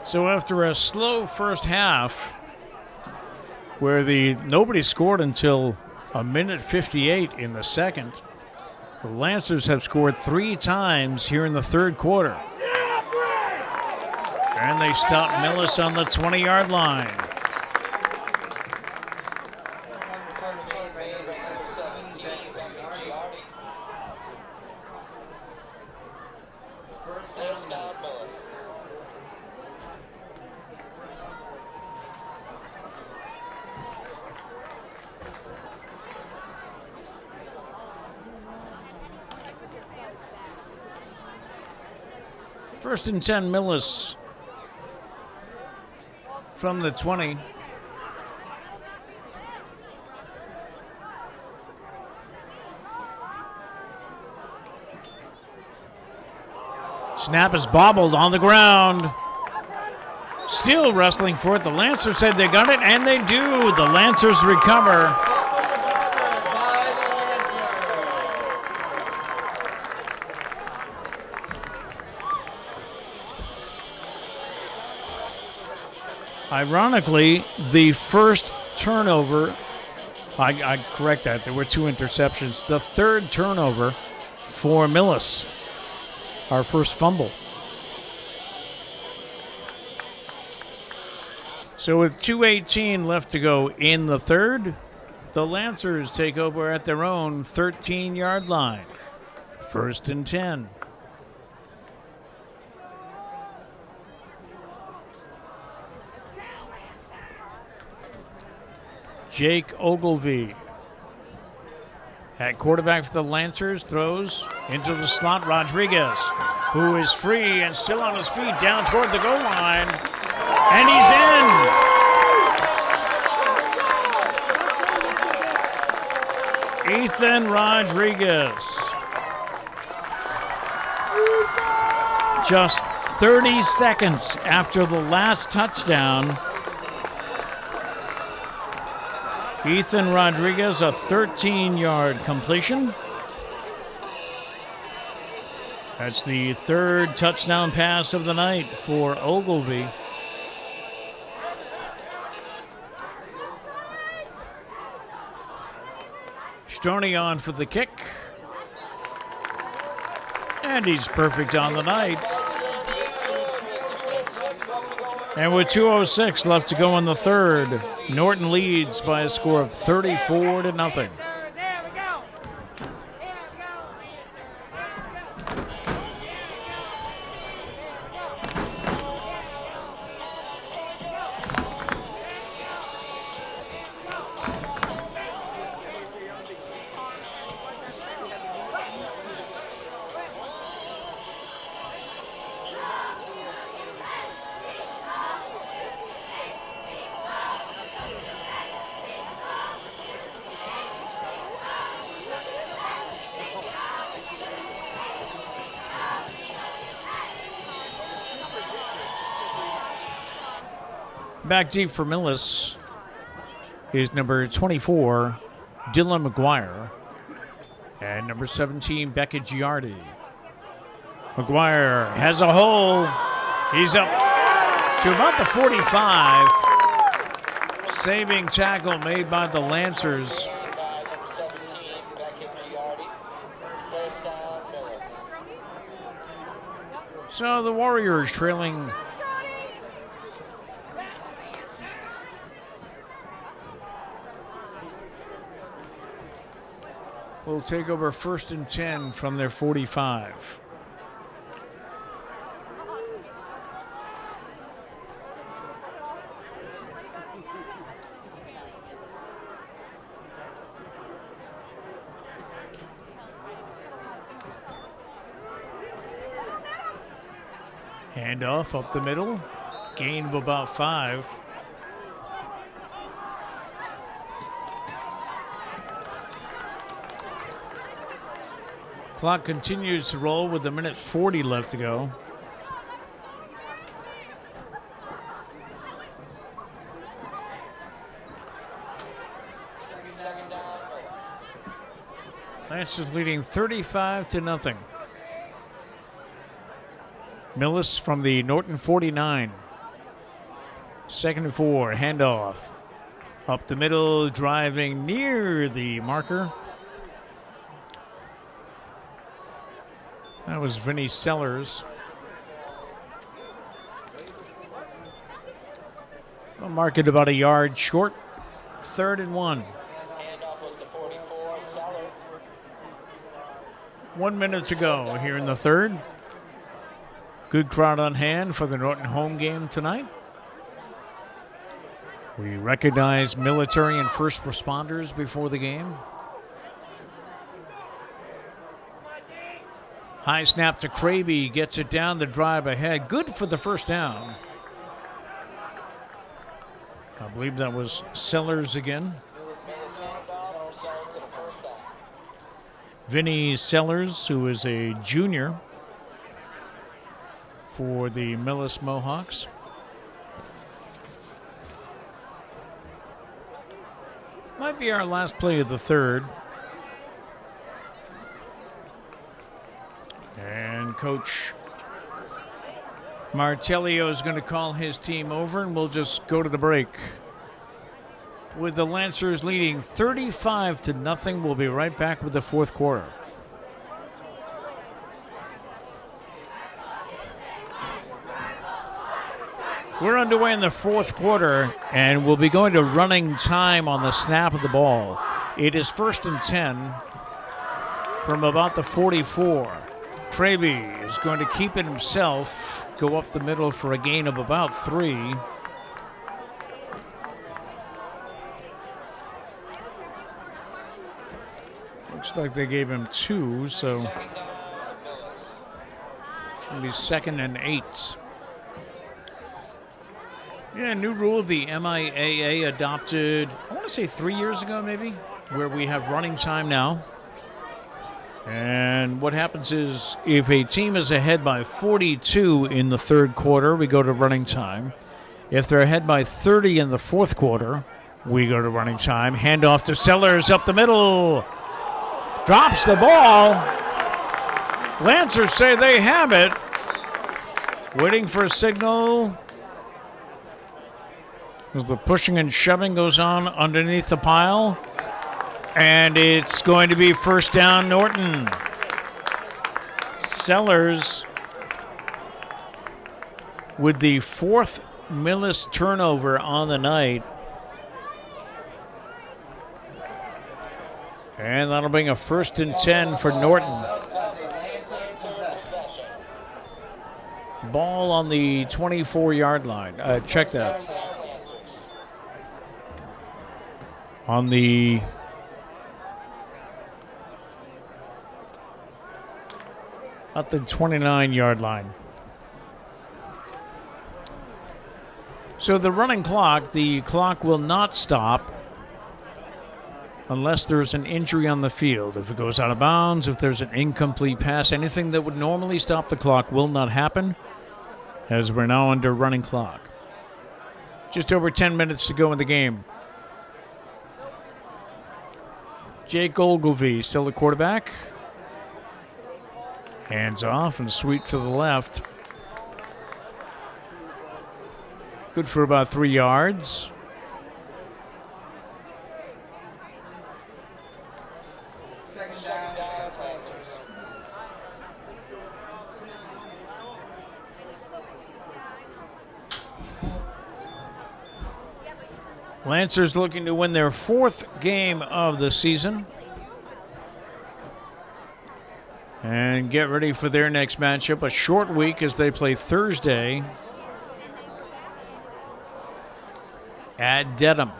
Speaker 1: So after a slow first half, where nobody scored until a minute 58 in the second, the Lancers have scored 3 times here in the third quarter. And they stop Millis on the 20-yard line. First and 10, Millis from the 20. Snap is bobbled on the ground. Still wrestling for it. The Lancers said they got it, and they do. The Lancers recover. Ironically, the first turnover, I correct that, there were 2 interceptions. The third turnover for Millis, our first fumble. So with 2:18 left to go in the third, the Lancers take over at their own 13-yard line. 1st and 10. Jake Ogilvie At quarterback for the Lancers, throws into the slot. Rodriguez, who is free and still on his feet, down toward the goal line. And he's in. Ethan Rodriguez. Just 30 seconds after the last touchdown, Ethan Rodriguez, a 13-yard completion. That's the third touchdown pass of the night for Ogilvy. Stoney on for the kick. And he's perfect on the night. And with 2:06 left to go in the third, Norton leads by a score of 34-0. Back deep for Millis is number 24, Dylan McGuire, and number 17, Becca Giardi. McGuire has a hole. He's up to about the 45. Saving tackle made by the Lancers. So the Warriors trailing will take over 1st and 10 from their 45. Handoff up the middle, gain of about 5. Clock continues to roll with 1:40 left to go. Lancers leading 35-0. Millis from the Norton 49. 2nd and 4, handoff. Up the middle, driving near the marker. That was Vinny Sellers. I'll mark it about a yard short. 3rd and 1. 1 minute to go here in the third. Good crowd on hand for the Norton home game tonight. We recognize military and first responders before the game. High snap to Kraby, gets it down the drive ahead. Good for the first down. I believe that was Sellers again. Vinny Sellers, who is a junior for the Millis Mohawks. Might be our last play of the third. And Coach Martellio is going to call his team over, and we'll just go to the break. With the Lancers leading 35-0, we'll be right back with the fourth quarter. We're underway in the fourth quarter, and we'll be going to running time on the snap of the ball. It is 1st and 10 from about the 44. Kraby is going to keep it himself, go up the middle for a gain of about 3. Looks like they gave him 2, so it'll be 2nd and 8. Yeah, new rule the MIAA adopted, I want to say 3 years ago maybe, where we have running time now. And what happens is if a team is ahead by 42 in the third quarter, we go to running time. If they're ahead by 30 in the fourth quarter, we go to running time. Handoff to Sellers up the middle. Drops the ball. Lancers say they have it. Waiting for a signal. As the pushing and shoving goes on underneath the pile. And it's going to be first down, Norton. Sellers with the 4th Millis turnover on the night. And that'll bring a 1st and 10 for Norton. Ball on the 24-yard line. Check that. On the at the 29-yard line. So the running clock, the clock will not stop unless there's an injury on the field. If it goes out of bounds, if there's an incomplete pass, anything that would normally stop the clock will not happen, as we're now under running clock. Just over 10 minutes to go in the game. Jake Ogilvie still the quarterback. Hands off and sweep to the left. Good for about 3 yards.
Speaker 2: Second down,
Speaker 1: Lancers looking to win their 4th game of the season. And get ready for their next matchup. A short week as they play Thursday at Dedham.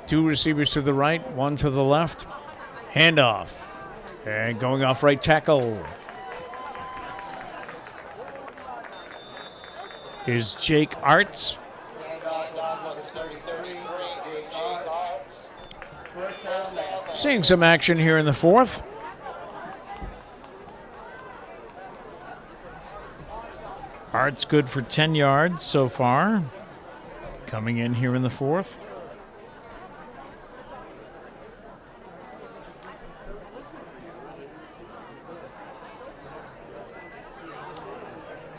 Speaker 1: 2 receivers to the right, 1 to the left. Handoff. And going off right tackle is Jake Arts. Seeing some action here in the 4th. Art's good for 10 yards so far. Coming in here in the 4th.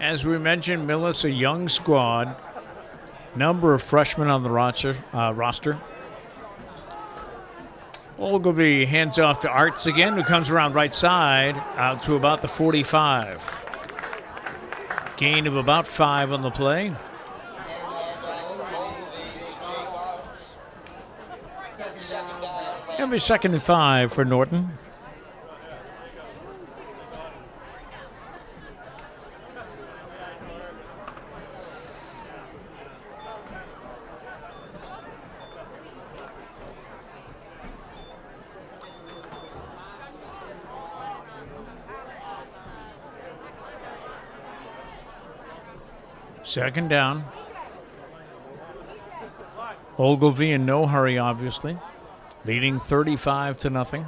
Speaker 1: As we mentioned, Millis, a young squad. Number of freshmen on the roster. Ogilvie hands off to Arts again, who comes around right side out to about the 45. Gain of about 5 on the play. It'll be 2nd and 5 for Norton. Second down. Ogilvie in no hurry, obviously. Leading 35-0.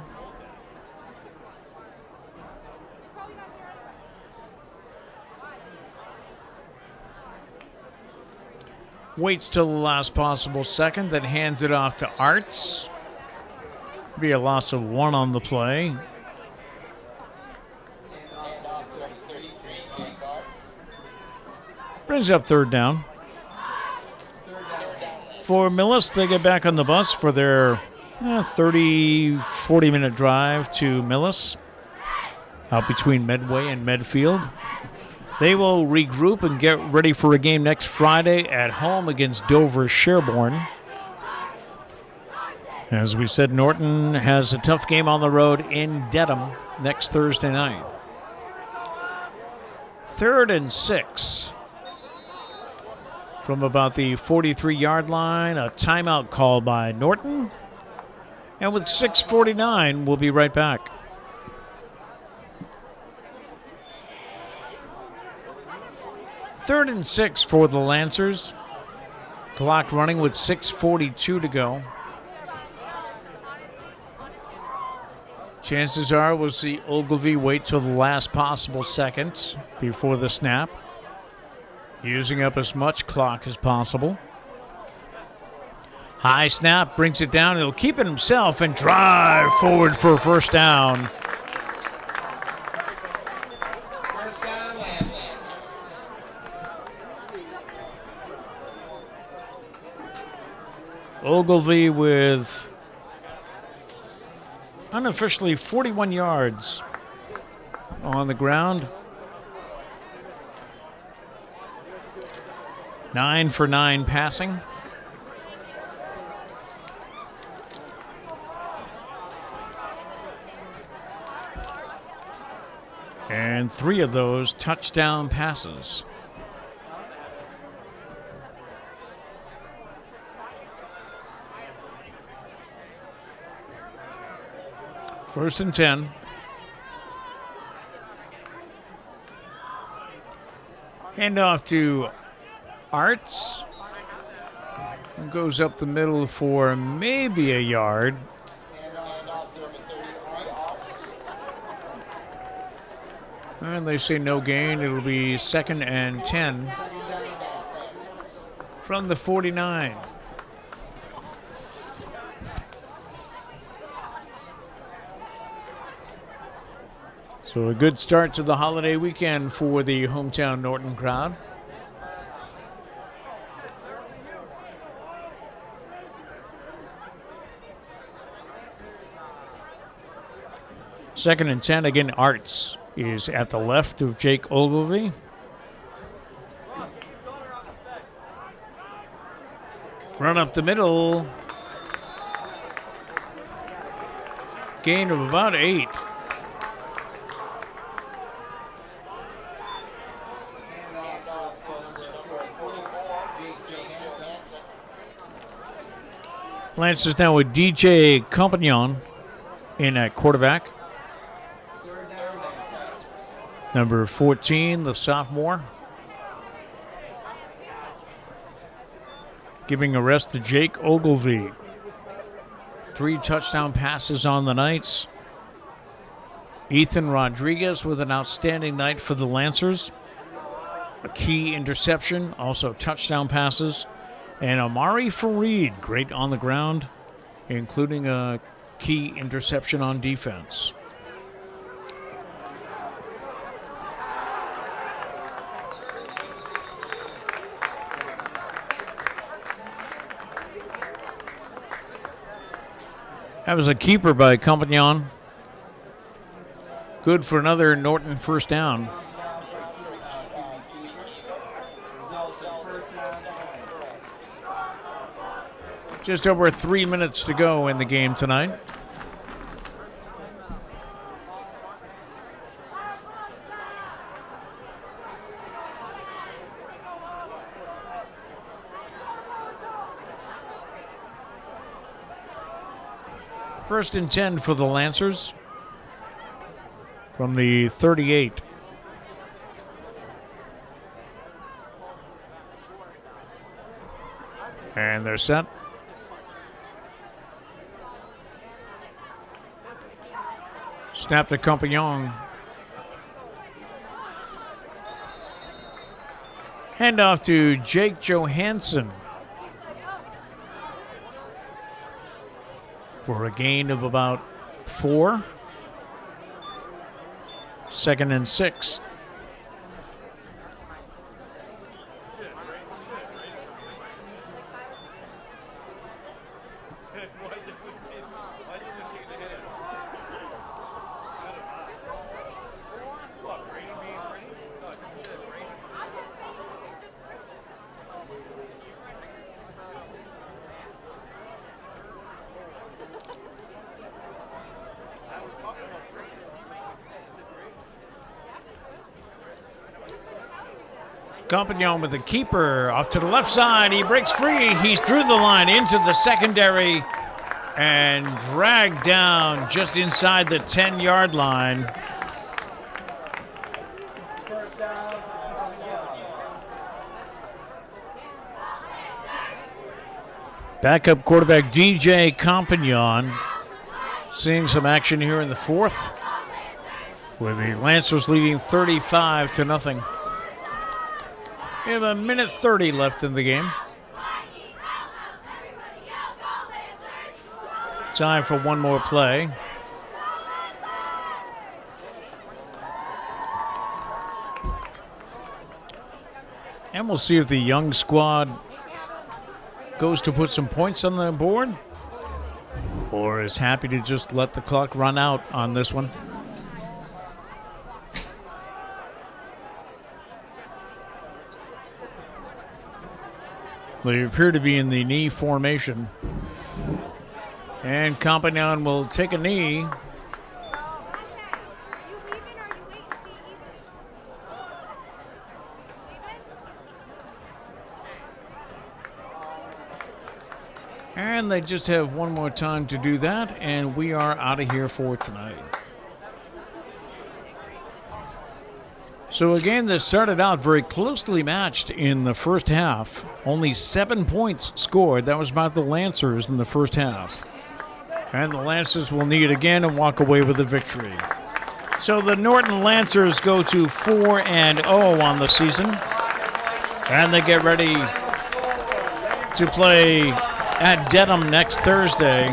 Speaker 1: Waits till the last possible second, then hands it off to Arts. Be a loss of 1 on the play. Brings up 3rd down. For Millis, they get back on the bus for their 40-minute drive to Millis, out between Medway and Medfield. They will regroup and get ready for a game next Friday at home against Dover Sherborne. As we said, Norton has a tough game on the road in Dedham next Thursday night. 3rd and 6. From about the 43-yard line, a timeout call by Norton. And with 6:49, we'll be right back. Third and 6 for the Lancers. Clock running with 6:42 to go. Chances are we'll see Ogilvy wait till the last possible second before the snap, using up as much clock as possible. High snap, brings it down. He'll keep it himself and drive forward for a first down.
Speaker 2: First down, Lancers.
Speaker 1: Ogilvy with unofficially 41 yards on the ground. 9 for 9 passing. And 3 of those touchdown passes. First and 10. Handoff to Arts. And goes up the middle for maybe a yard. And they say no gain. It'll be 2nd and 10 from the 49. So a good start to the holiday weekend for the hometown Norton crowd. Second and 10, again, Arts is at the left of Jake Ogilvy. Run up the middle. Gain of about 8. Lancers now with DJ Compagnon in at quarterback. Number 14, the sophomore. Giving a rest to Jake Ogilvy. 3 touchdown passes on the nights. Ethan Rodriguez with an outstanding night for the Lancers. A key interception, also touchdown passes. And Amari Fareed, great on the ground, including a key interception on defense. That was a keeper by Compagnon. Good for another Norton first down. Just over 3 minutes to go in the game tonight. First and 10 for the Lancers from the 38. And they're set. Snap to Compagnon. Handoff to Jake Johansson for a gain of about 4. 2nd and 6. Compagnon with the keeper off to the left side. He breaks free. He's through the line into the secondary. and dragged down just inside the 10-yard line.
Speaker 2: First down.
Speaker 1: Backup quarterback DJ Compagnon seeing some action here in the fourth, with the Lancers leading 35-0. We have a minute 30 left in the game. Time for one more play. And we'll see if the young squad goes to put some points on the board, or is happy to just let the clock run out on this one. They appear to be in the knee formation. And Compagnon will take a knee. And they just have one more time to do that, and we are out of here for tonight. So a game that started out very closely matched in the first half. Only 7 points scored. That was about the Lancers in the first half. And the Lancers will need it again and walk away with a victory. So the Norton Lancers go to 4-0 on the season. And they get ready to play at Dedham next Thursday.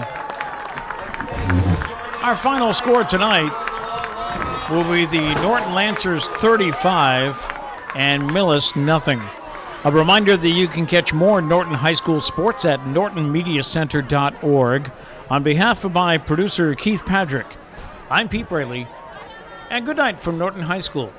Speaker 1: Our final score tonight will be the Norton Lancers 35 and Millis nothing. A reminder that you can catch more Norton High School sports at nortonmediacenter.org. On behalf of my producer, Keith Padrick, I'm Pete Braley, and good night from Norton High School.